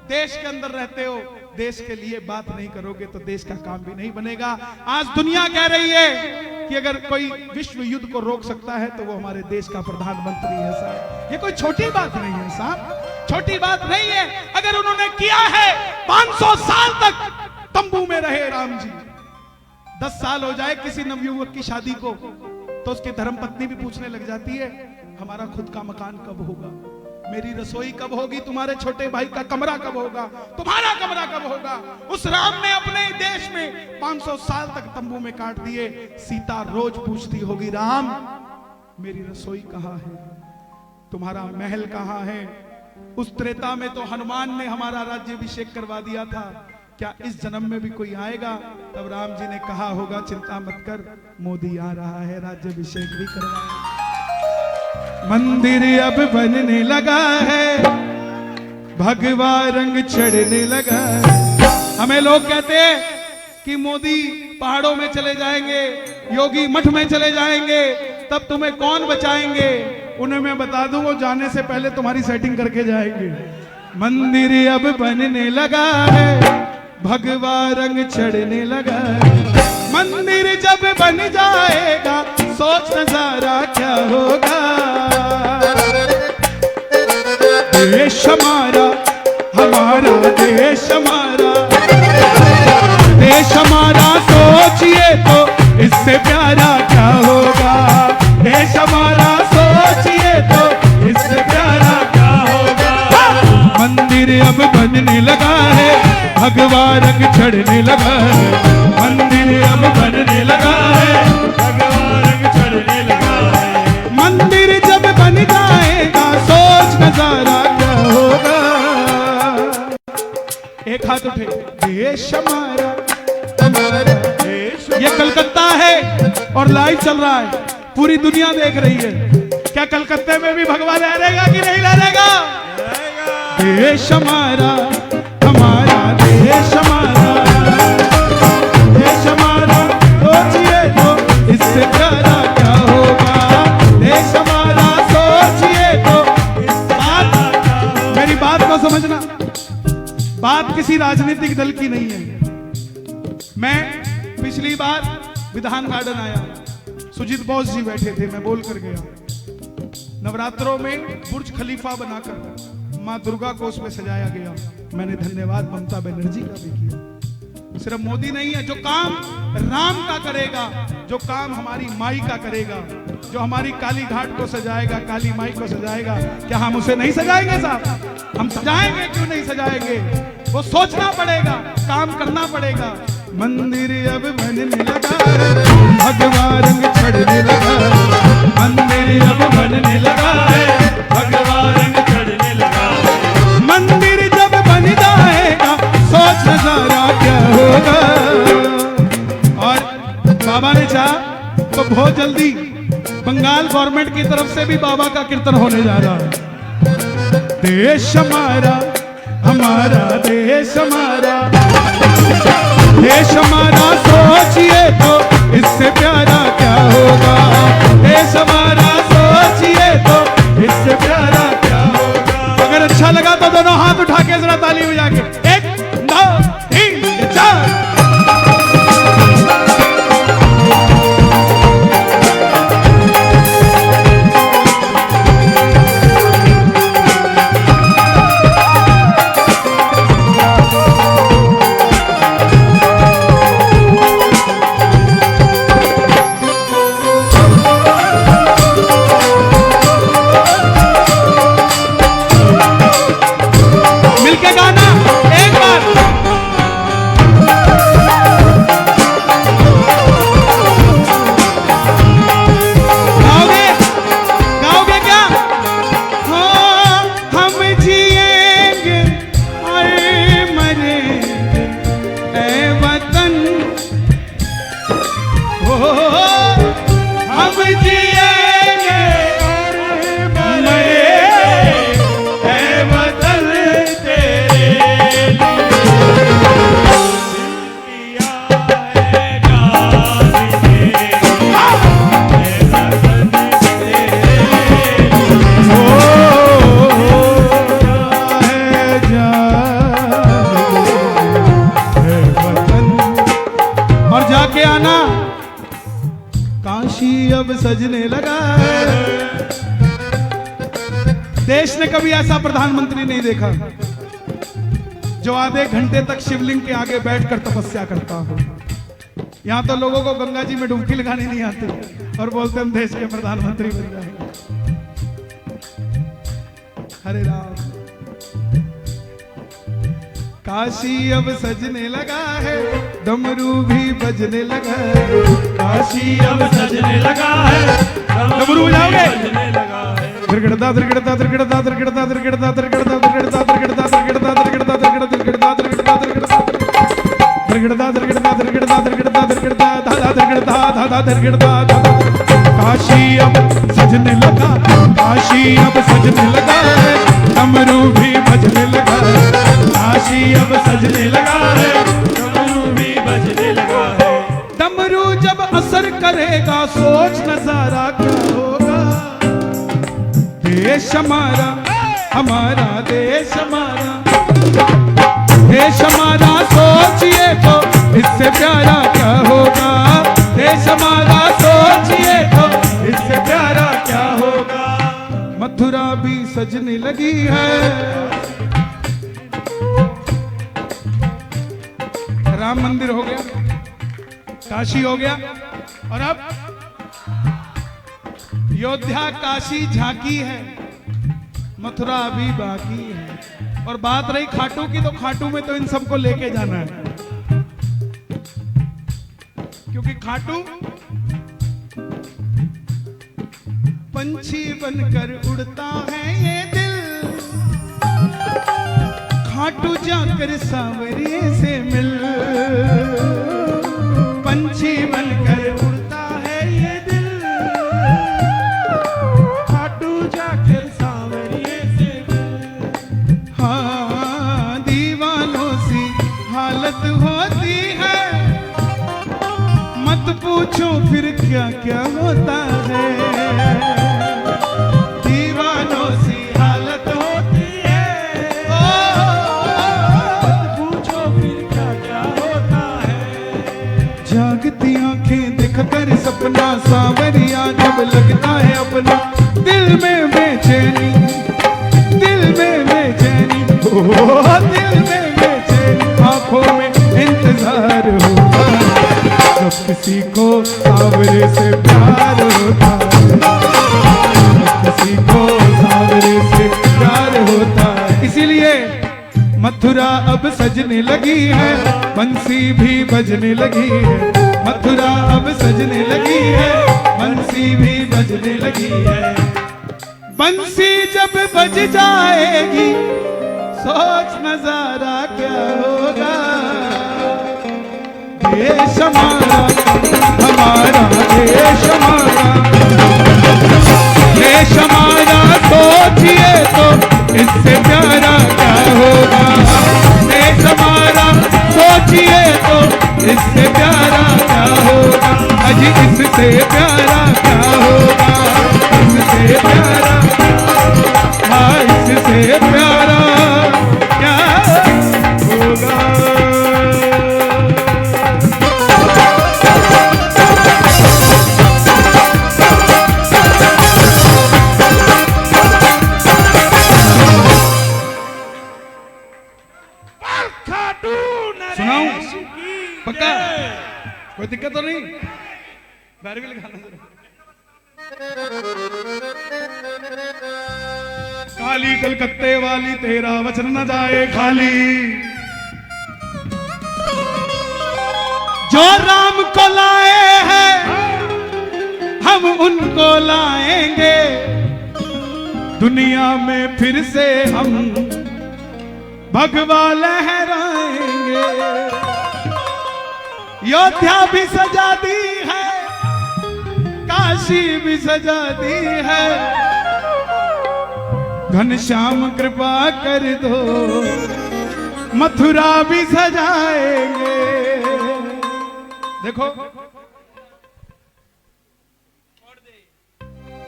देश के अंदर रहते हो, देश के लिए बात नहीं करोगे तो देश का काम भी नहीं बनेगा। आज दुनिया कह रही है कि अगर कोई विश्व युद्ध को रोक सकता है तो वो हमारे देश का प्रधानमंत्री है साहब। ये कोई छोटी बात नहीं है साहब, छोटी बात नहीं है। अगर उन्होंने किया है 500 साल तक तंबू में रहे राम जी, 10 साल हो जाए किसी नवयुवक की शादी को तो उसकी धर्मपत्नी भी पूछने लग जाती है हमारा खुद का मकान कब होगा, मेरी रसोई कब होगी, तुम्हारे छोटे भाई का कमरा कब होगा, तुम्हारा कमरा कब होगा। उस राम ने अपने देश में 500 साल तक तंबू में काट दिए। सीता रोज पूछती होगी राम मेरी रसोई कहाँ है, तुम्हारा महल कहाँ है। उस त्रेता में तो हनुमान ने हमारा राज्याभिषेक करवा दिया था, क्या इस जन्म में भी कोई आएगा? तब राम जी ने कहा होगा चिंता मत कर, मोदी आ रहा है, राज्याभिषेक भी करवाएगा। मंदिर अब बनने लगा है, भगवा रंग चढ़ने लगा है। हमें लोग कहते हैं कि मोदी पहाड़ों में चले जाएंगे, योगी मठ में चले जाएंगे, तब तुम्हें कौन बचाएंगे? उन्हें मैं बता दूं वो जाने से पहले तुम्हारी सेटिंग करके जाएंगे। मंदिर अब बनने लगा है, भगवा रंग चढ़ने लगा है। मंदिर जब बन जाएगा सोच नजारा क्या होगा। देश हमारा, हमारा देश हमारा, देश हमारा सोचिए तो इससे प्यारा क्या होगा। भगवा रंग चढ़ने लगा है, मंदिर अब बनने लगा है, भगवा रंग चढ़ने लगा है। मंदिर जब बन जाएगा सोच नजारा क्या होगा। एक हाथ उठे, देश हमारा हमारा देश ये कलकत्ता है और लाइव चल रहा है, पूरी दुनिया देख रही है। क्या कलकत्ते में भी भगवा लहरेगा कि नहीं लहरेगा? देश हमारा हमारा देश हमारा, देश हमारा सोचिए तो इससे प्यारा क्या होगा। देश हमारा सोचिए तो मेरी बात को समझना, बात किसी राजनीतिक दल की नहीं है। मैं पिछली बार विधान गार्डन आया, सुजीत बोस जी बैठे थे, मैं बोल कर गया। नवरात्रों में बुर्ज खलीफा बनाकर मां दुर्गा को उसमें सजाया गया। मैंने धन्यवाद ममता बनर्जी का भी किया। सिर्फ मोदी नहीं है, जो काम राम का करेगा, जो काम हमारी माई का करेगा, जो हमारी काली घाट को सजाएगा, काली माई को सजाएगा, क्या हम उसे नहीं सजाएंगे साहब? हम सजाएंगे, क्यों नहीं सजाएंगे? वो सोचना पड़ेगा, काम करना पड़ेगा। मंदिर अब बनने लगा है, भगवा रंग चढ़ने लगा है, मंदिर अब बनने लगा है, भगवा रंग चढ़ने लगा है। मंदिर जब बन जाएगा सोच नजारा क्या होगा। और बाबा ने चाहा तो बहुत जल्दी बंगाल गवर्नमेंट की तरफ से भी बाबा का कीर्तन होने जा रहा है। देश हमारा हमारा देश हमारा, देश हमारा सोचिए तो इससे प्यारा क्या होगा। देश हमारा सोचिए तो इससे प्यारा क्या होगा। अगर अच्छा लगा तो दोनों हाथ उठा के जरा ताली बजा के 1 2 3 4। सजने लगा है। देश ने कभी ऐसा प्रधानमंत्री नहीं देखा जो आधे घंटे तक शिवलिंग के आगे बैठकर तपस्या करता हो। यहां तो लोगों को गंगा जी में डुबकी लगानी नहीं आती और बोलते हम देश के प्रधानमंत्री बन जाएंगे। हरे राम। काशी अब सजने लगा है, डमरू भी बजने लगा है। काशी अब सजने लगा है, डमरू बजाओगे? बजने लगा है। त्रिगड़ता त्रिगड़ता त्रिगड़ता त्रिगड़ता त्रिगड़ता त्रिगड़ता त्रिगड़ता त्रिगड़ता त्रिगड़ता त्रिगड़ता त्रिगड़ता त्रिगड़ता त्रिगड़ता त्रिगड़ता त्रिगड़ता त्रिगड़ता त्रिगड़ता त्रिगड़ता धाधा त्रिगड़ता धाधा त्रिगड़ता। काशी अब सजने लगा, काशी अब सजने लगा है, डमरू भी बजने लगा है। काशी अब सजने लगा है, डमरू भी बजने लगा है। डमरू जब असर करेगा सोच नजारा क्या होगा। देश हमारा हमारा देश हमारा, देश हमारा सोचिए तो इससे प्यारा क्या होगा। देश हमारा सोचिए तो इससे प्यारा क्या होगा। मथुरा भी सजने लगी है, राम मंदिर हो गया, काशी हो गया, और अब अयोध्या काशी झांकी है, मथुरा अभी बाकी है। और बात रही खाटू की, तो खाटू में तो इन सबको लेके जाना है, क्योंकि खाटू पंछी बनकर उड़ता है ये दिल, खाटू जाकर सांवरिये से मिल। पंछी बनकर उड़ता है ये दिल, खाटू जाकर सांवरिये से मिल। हाँ, दीवानों सी हालत होती है, मत पूछो फिर क्या क्या होता है। दीवानों सी हालत होती है, मत पूछो फिर क्या क्या होता है। जागती आंखें दिखकर सपना सांवरिया जब लगता है अपना, दिल में बेचैनी, दिल में बेचैनी, दिल में बेचैनी, आंखों में इंतजार होता है, जब किसी को सांवरे से प्यार होता है, किसी को सांवरे से प्यार होता है। इसीलिए मथुरा अब सजने लगी है, बंसी भी बजने लगी है। मथुरा अब सजने लगी है, बंसी भी बजने लगी है। बंसी जब बज जाएगी, सोच नजारा क्या होगा। देश हमारा, हमारा देश हमारा, देश हमारा, सोचिए तो इससे प्यारा क्या होगा। देश हमारा, सोचिए तो इससे प्यारा क्या होगा। अजी इससे प्यारा क्या होगा, इससे प्यारा, हाँ इससे प्यारा क्या होगा। खाटू सुनाऊं? नरेश की पक्का? जय। कोई दिक्कत तो नहीं? बैरविल गाना जरा। काली कलकत्ते वाली तेरा वचन न जाए खाली, जो राम को लाए हैं हम उनको लाएंगे, दुनिया में फिर से हम भगवा लहराएंगे। योद्धा भी सजा दी है, काशी भी सजा दी है, घनश्याम कृपा कर दो, मथुरा भी सजाएंगे। देखो छोड़ दे,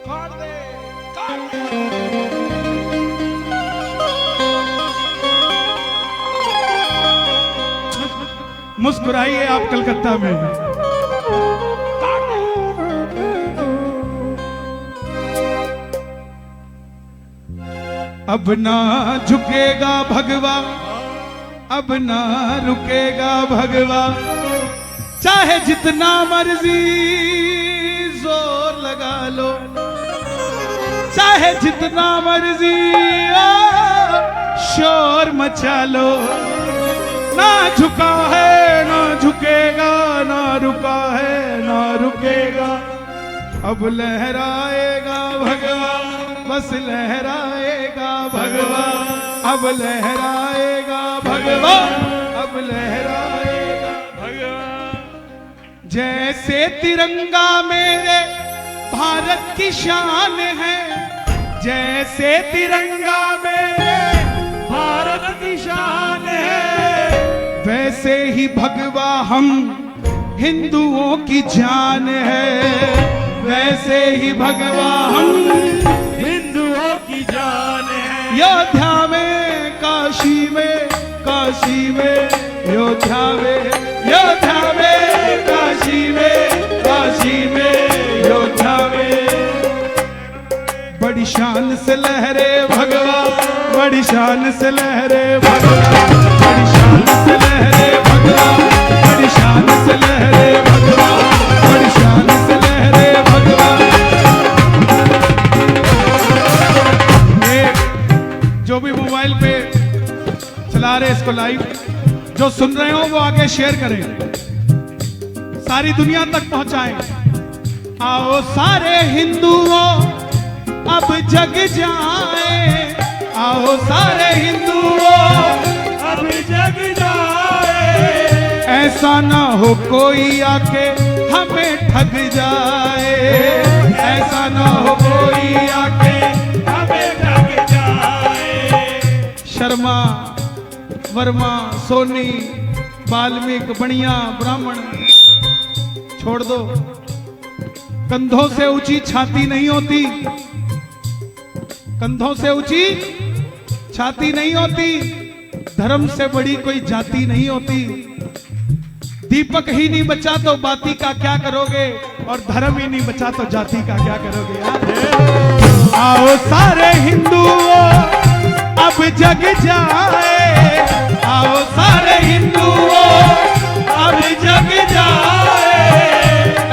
छोड़ दे, छोड़ दे। मुस्कुराइए आप कलकत्ता में। अब ना झुकेगा भगवा, अब ना रुकेगा भगवा, चाहे जितना मर्जी जोर लगा लो, चाहे जितना मर्जी शोर मचा लो, ना झुका है ना झुकेगा, ना रुका है ना रुकेगा, अब लहराएगा भगवा, बस लहराएगा भगवा, अब लहराएगा भगवा, अब लहराएगा भगवा। जैसे तिरंगा मेरे भारत की शान है, जैसे तिरंगा मेरे भारत की शान है, वैसे ही भगवा हम हिंदुओं की जान है, वैसे ही भगवा हम हिंदुओं की जान है। योद्धा में काशी में, काशी में योद्धा में, योद्धा में काशी में, काशी में योद्धा में। बड़ी शान से लहरे भगवा, बड़ी शान से लहरे भगवा, बड़ी शान से लहरे भगवा, बड़ी शान से लहरे भगवा, बड़ी शान से लहरे भगवा। जो भी मोबाइल पे सुन रहे हो वो आगे शेयर करें, सारी दुनिया तक पहुंचाएं। आओ सारे हिंदुओं अब जग जाए, आओ सारे हिंदुओं अब जग जाए, ऐसा ना हो कोई आके हमें ठग जाए, ऐसा ना हो कोई आके हमें ठग जाए। शर्मा, वर्मा, सोनी, वाल्मीकि, बनिया, ब्राह्मण छोड़ दो। कंधों से ऊंची छाती नहीं होती, कंधों से ऊंची छाती नहीं होती, धर्म से बड़ी कोई जाति नहीं होती। दीपक ही नहीं बचा तो बाती का क्या करोगे, और धर्म ही नहीं बचा तो जाति का क्या करोगे यार। आओ सारे हिंदुओं अब जग जाए, आओ सारे हिंदुओं अब जग जाए,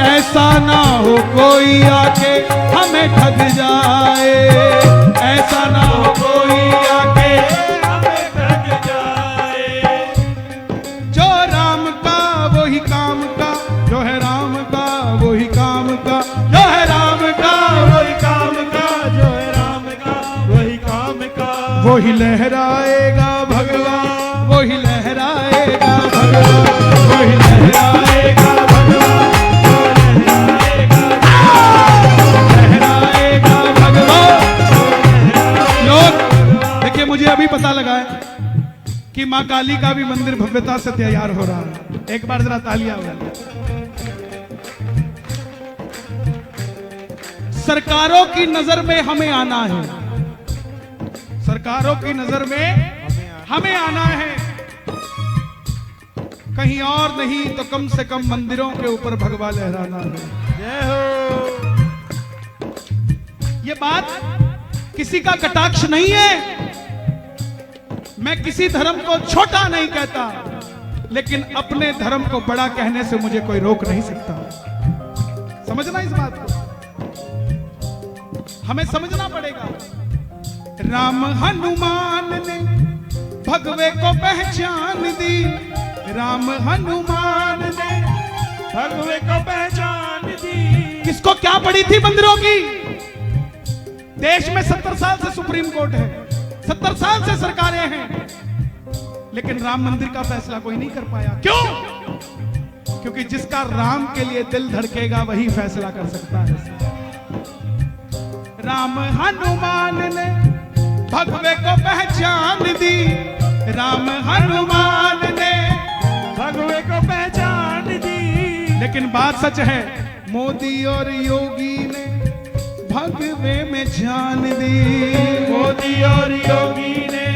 ऐसा ना हो कोई आके हमें ठग जाए, ऐसा ना हो कोई आके हमें ठग जाए। जो राम का वही काम का, जो है राम का वही काम का, जो है राम का वही काम का, जो है राम का वही काम का, वही लहराएगा भगवान, वही लहराएगा भगवान, वही लहराएगा भगवान, लहराएगा भगवान। लोग देखिए, मुझे अभी पता लगा है कि मां काली का भी मंदिर भव्यता से तैयार हो रहा है। एक बार जरा तालियां बजाइए। सरकारों की नजर में हमें आना है, सरकारों की नजर में हमें आना है, कहीं और नहीं तो कम से कम मंदिरों के ऊपर भगवा लहराना है। जय हो। ये बात किसी का कटाक्ष नहीं है, मैं किसी धर्म को छोटा नहीं कहता, लेकिन अपने धर्म को बड़ा कहने से मुझे कोई रोक नहीं सकता। समझना इस बात को, हमें समझना पड़ेगा। राम हनुमान ने भगवे को पहचान दी, राम हनुमान ने भगवे को पहचान दी। किसको क्या पड़ी थी मंदिरों की? देश में 70 साल से सुप्रीम कोर्ट है, 70 साल से सरकारें हैं, लेकिन राम मंदिर का फैसला कोई नहीं कर पाया। क्यों? क्योंकि जिसका राम के लिए दिल धड़केगा वही फैसला कर सकता है। राम हनुमान ने भगवे को पहचान दी, राम हनुमान ने भगवे को पहचान दी। लेकिन बात सच है, मोदी और योगी ने भगवे में जान दी, मोदी और योगी ने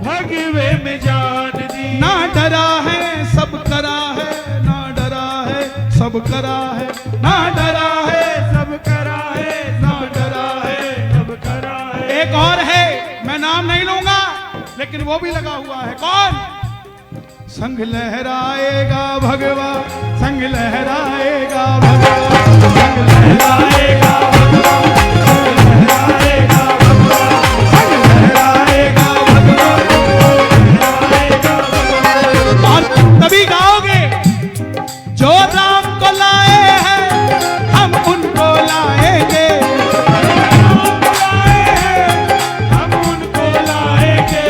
भगवे में जान दी। ना डरा है सब करा है, ना डरा है सब करा है, ना डरा है सब करा है, ना डरा है। सब करा है। एक और है, मैं नाम नहीं लूंगा, लेकिन वो भी लगा हुआ है। कौन? संग लहराएगा भगवा, संग लहराएगा भगवा, संग लहराएगा भगवा, संग लहराएगा भगवा, संग लहराएगा भगवा, लहराएगा भगवा। और तभी गाओगे, जो राम को लाए हैं हम उनको लाएंगे, हम उनको लाएंगे।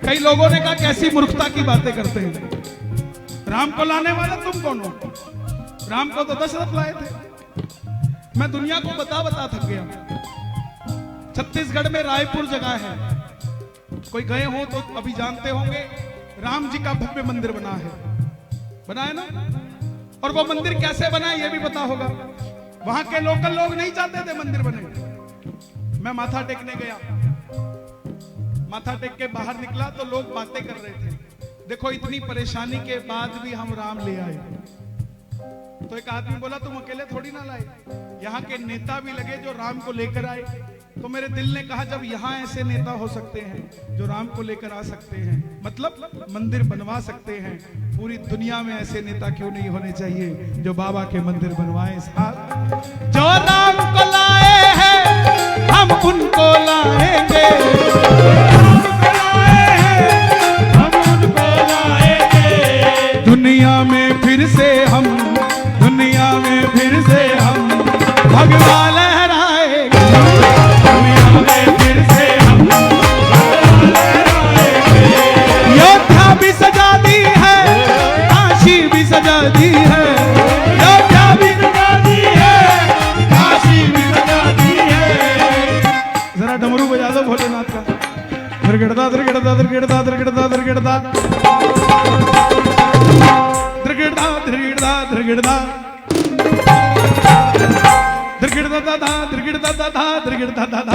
कई लोगों ने कहा कैसी मूर्खता की बातें करते हैं, राम को लाने वाले तुम कौन हो? राम को तो दशरथ लाए थे। मैं दुनिया को बता बता थक गया। छत्तीसगढ़ में रायपुर जगह है, कोई गए हो तो अभी जानते होंगे, राम जी का भव्य मंदिर बना है ना। और वो मंदिर कैसे बना ये भी पता होगा। वहां के लोकल लोग नहीं चाहते थे मंदिर बने। मैं माथा टेकने गया, माथा टेक के बाहर निकला तो लोग बातें कर रहे थे, देखो इतनी परेशानी के बाद भी हम राम ले आए। तो एक आदमी बोला तुम अकेले थोड़ी ना लाए, यहाँ के नेता भी लगे जो राम को लेकर आए। तो मेरे दिल ने कहा जब यहाँ ऐसे नेता हो सकते हैं जो राम को लेकर आ सकते हैं, मतलब मंदिर बनवा सकते हैं, पूरी दुनिया में ऐसे नेता क्यों नहीं होने चाहिए जो बाबा के मंदिर बनवाएं। जो राम को लाए हैं हम उनको लाएंगे, हम उनको भगवा लहराएंगे, दुनिया में फिर से हम भगवा लहराएंगे। योद्धा भी सजा दी है, काशी भी सजा दी है, योद्धा भी सजा दी है, काशी भी सजा दी है। जरा डमरू बजा दो भोलेनाथ का। धरगड़दा धरगड़दा धरगड़दा धरगड़दा धरगड़दा धरगड़दा धरगड़दा धरगड़दा धरगड़दा दादा धरगड़दा दादा धरगड़दा दादा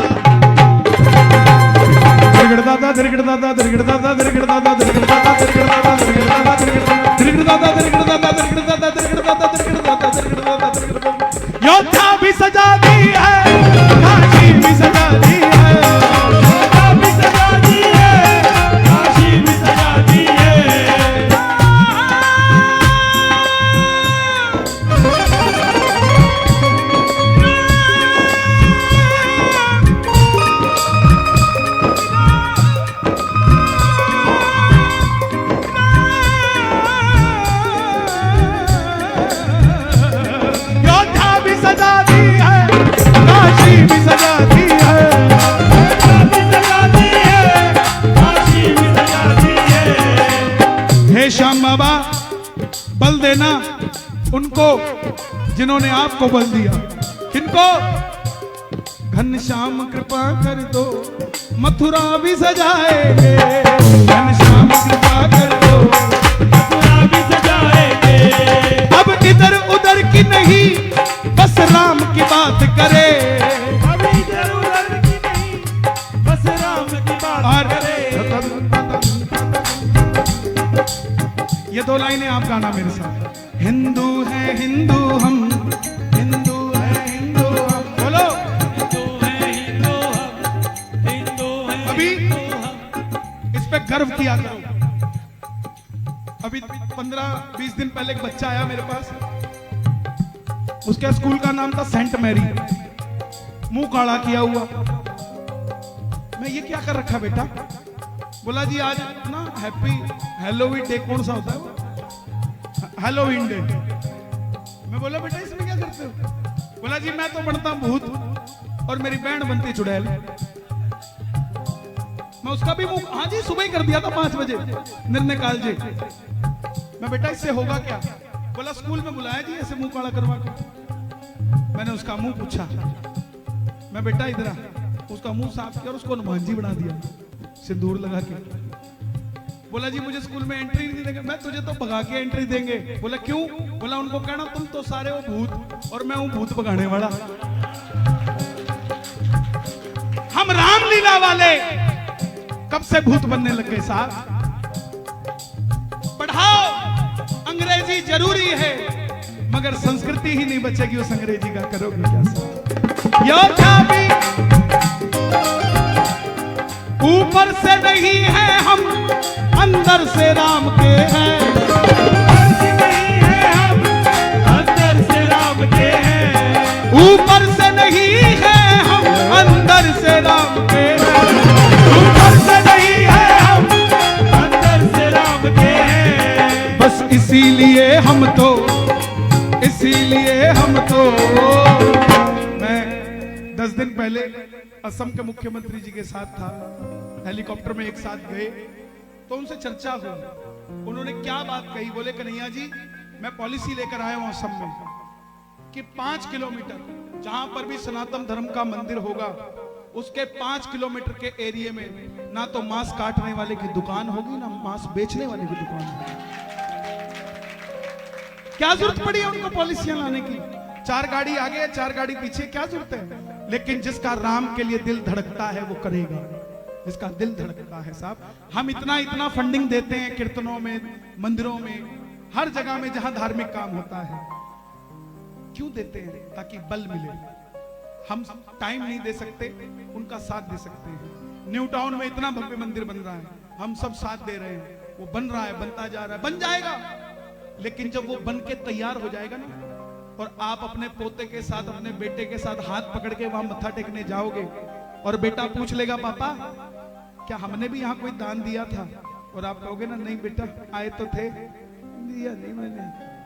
धरगड़दा दा धरगड़दा दा धरगड़दा दा धरगड़दा दा धरगड़दा दा धरगड़दा दा धरगड़दा दा धरगड़दा दा धरगड़दा दा धरगड़दा दा धरगड़दा दा धरगड़दा दा धरगड़दा दा धरगड़दा। योद्धा भी सजा दी है, काशी भी सजा दी है, योद्धा भी सजा दी है, काशी भी सजा दी है। योद्धा भी सजा दी है, काशी भी सजा दी है। योद्धा भी सजा दी है, काशी भी सजा दी है। हे श्याम बाबा, बल देना उनको जिन्होंने आपको बल दिया। किनको? घनश्याम कृपा कर दो, मथुरा भी सजाएंगे, घनश्याम कृपा कर दो, मथुरा भी सजाएंगे। अब इधर उधर की नहीं, बस राम की बात करे। अभी इधर उधर की नहीं, बस राम की बात और करे। ये दो लाइनें आप गाना मेरे साथ। हिंदू है हिंदू हम, हिंदू है हिंदू हम, बोलो। हिंदू है हिंदू हम, हिंदू है अभी हिंदू हम। इस पे गर्व किया करो। अभी 15-20 दिन पहले एक बच्चा आया मेरे पास, उसके स्कूल का नाम था सेंट मैरी, मुंह काला किया हुआ। मैं ये क्या कर रखा बेटा? बोला जी आज ना हैप्पी हैलोवीन डे। कौन सा होता है वो? Halloween day. मैं बोला बेटा इसमें क्या करते हो? बोला जी मैं तो बनता भूत और मेरी बहन बनती चुड़ैल। मैं उसका भी मुंह, हाँ जी सुबह ही कर दिया था 5 बजे निर्णय काल जी। मैं बेटा इससे होगा क्या? बोला स्कूल में बुलाया जी ऐसे मुंह काला करवा के। मैंने उसका मुंह पूछा, मैं बेटा इधर आ, उसका मुंह साफ किया और उसको हनुमान जी बना दिया सिंदूर लगा के। बोला जी मुझे स्कूल में एंट्री नहीं देंगे। मैं तुझे तो भगा के एंट्री देंगे। बोला क्यों? बोला उनको कहना तुम तो सारे हो भूत और मैं हूं भूत भगाने वाला। हम रामलीला वाले कब से भूत बनने लग गए साहब? पढ़ाओ, अंग्रेजी जरूरी है, मगर संस्कृति ही नहीं बचेगी उस अंग्रेजी का, करोगे क्या साहब? योद्धा भी ऊपर से नहीं है हम, अंदर से राम के हैं। नहीं है हम, अंदर से राम के हैं। ऊपर से नहीं है हम, अंदर से राम के हैं। ऊपर से नहीं है हम, अंदर से राम के हैं। बस इसीलिए हम तो, इसीलिए हम तो। मैं 10 दिन पहले असम के मुख्यमंत्री जी के साथ था, हेलीकॉप्टर में एक साथ गए, तो उनसे चर्चा हुई। उन्होंने क्या बात कही? बोले कन्हैया जी मैं पॉलिसी लेकर आया हूं असम में कि 5 किलोमीटर जहां पर भी सनातन धर्म का मंदिर होगा उसके 5 किलोमीटर के एरिया में ना तो मांस काटने वाले की दुकान होगी ना मांस बेचने वाले की दुकान होगी। क्या जरूरत पड़ी है उनको पॉलिसियां लाने की? 4 गाड़ी आगे 4 गाड़ी पीछे, क्या जरूरत है? लेकिन जिसका राम के लिए दिल धड़कता है वो करेगा, जिसका दिल धड़कता है साहब। हम इतना फंडिंग देते हैं कीर्तनों में, मंदिरों में, हर जगह में जहां धार्मिक काम होता है। क्यों देते हैं? ताकि बल मिले। हम टाइम नहीं दे सकते, उनका साथ दे सकते हैं। न्यू टाउन में इतना भव्य मंदिर बन रहा है, हम सब साथ दे रहे हैं। वो बन रहा है, बनता जा रहा है, बन जाएगा। लेकिन जब वो बन के तैयार हो जाएगा ना, और आप अपने पोते के साथ, अपने बेटे के साथ हाथ पकड़ के वहां मत्था टेकने जाओगे और बेटा पूछ लेगा पापा क्या हमने भी यहाँ कोई दान दिया था? और आप कहोगे ना नहीं बेटा आए तो थे, दिया नहीं मैंने,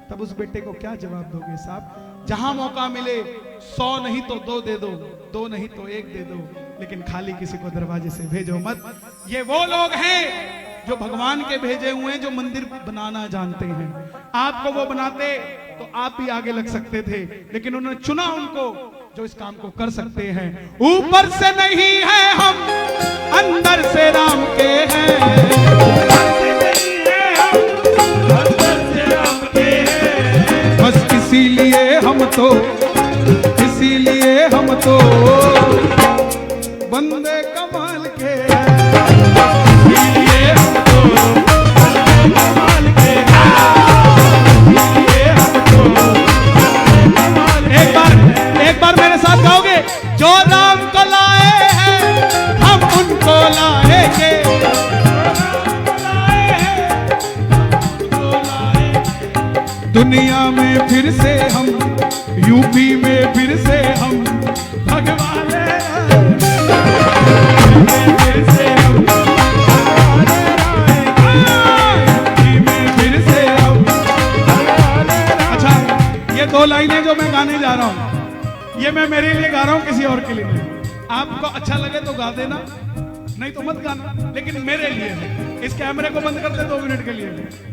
तब उस बेटे को क्या जवाब दोगे साहब? जहां मौका मिले 100 नहीं तो 2 दे दो, 2 नहीं तो 1 दे दो, लेकिन खाली किसी को दरवाजे से भेजो मत। ये वो लोग हैं जो भगवान के भेजे हुए हैं, जो मंदिर बनाना जानते हैं। आपको वो बनाते तो आप भी आगे लग सकते थे, लेकिन उन्होंने चुना उनको जो इस काम को कर सकते हैं। ऊपर से नहीं है हम, अंदर से राम के हैं, बस इसीलिए हम तो बंदे कमाल के हैं, इसीलिए हम तो बंदे कमाल के हैं। एक बार मेरे साथ गाओगे, जो राम को लाए हैं हम उनको लाएंगे, दुनिया में फिर से हम, यूपी में फिर से हम भगवान फिर से हम, यूपी में फिर से हम। अच्छा, ये 2 लाइनें जो मैं गाने जा रहा हूं, ये मैं मेरे लिए गा रहा हूं, किसी और के लिए नहीं। आपको अच्छा लगे तो गा देना, नहीं तो मत गाना, लेकिन मेरे लिए है। इस कैमरे को बंद कर दे 2 मिनट के लिए।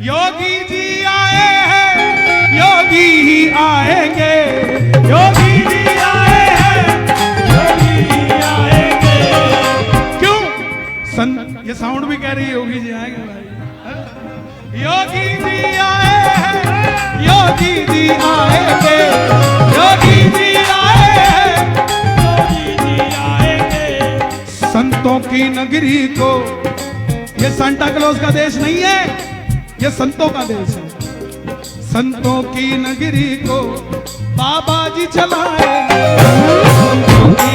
योगी जी आए हैं, योगी ही आएंगे, योगी जी आए हैं, योगी ही आएंगे। क्यों? ये साउंड भी कह रही है योगी जी आएंगे भाई। योगी जी आए हैं, योगी जी आएंगे, योगी जी आए हैं, योगी जी आएंगे। संतों की नगरी को, ये सांता क्लॉज का देश नहीं है, ये संतों का देश है। संतों की नगरी को बाबा जी चलाएंगे, संतों की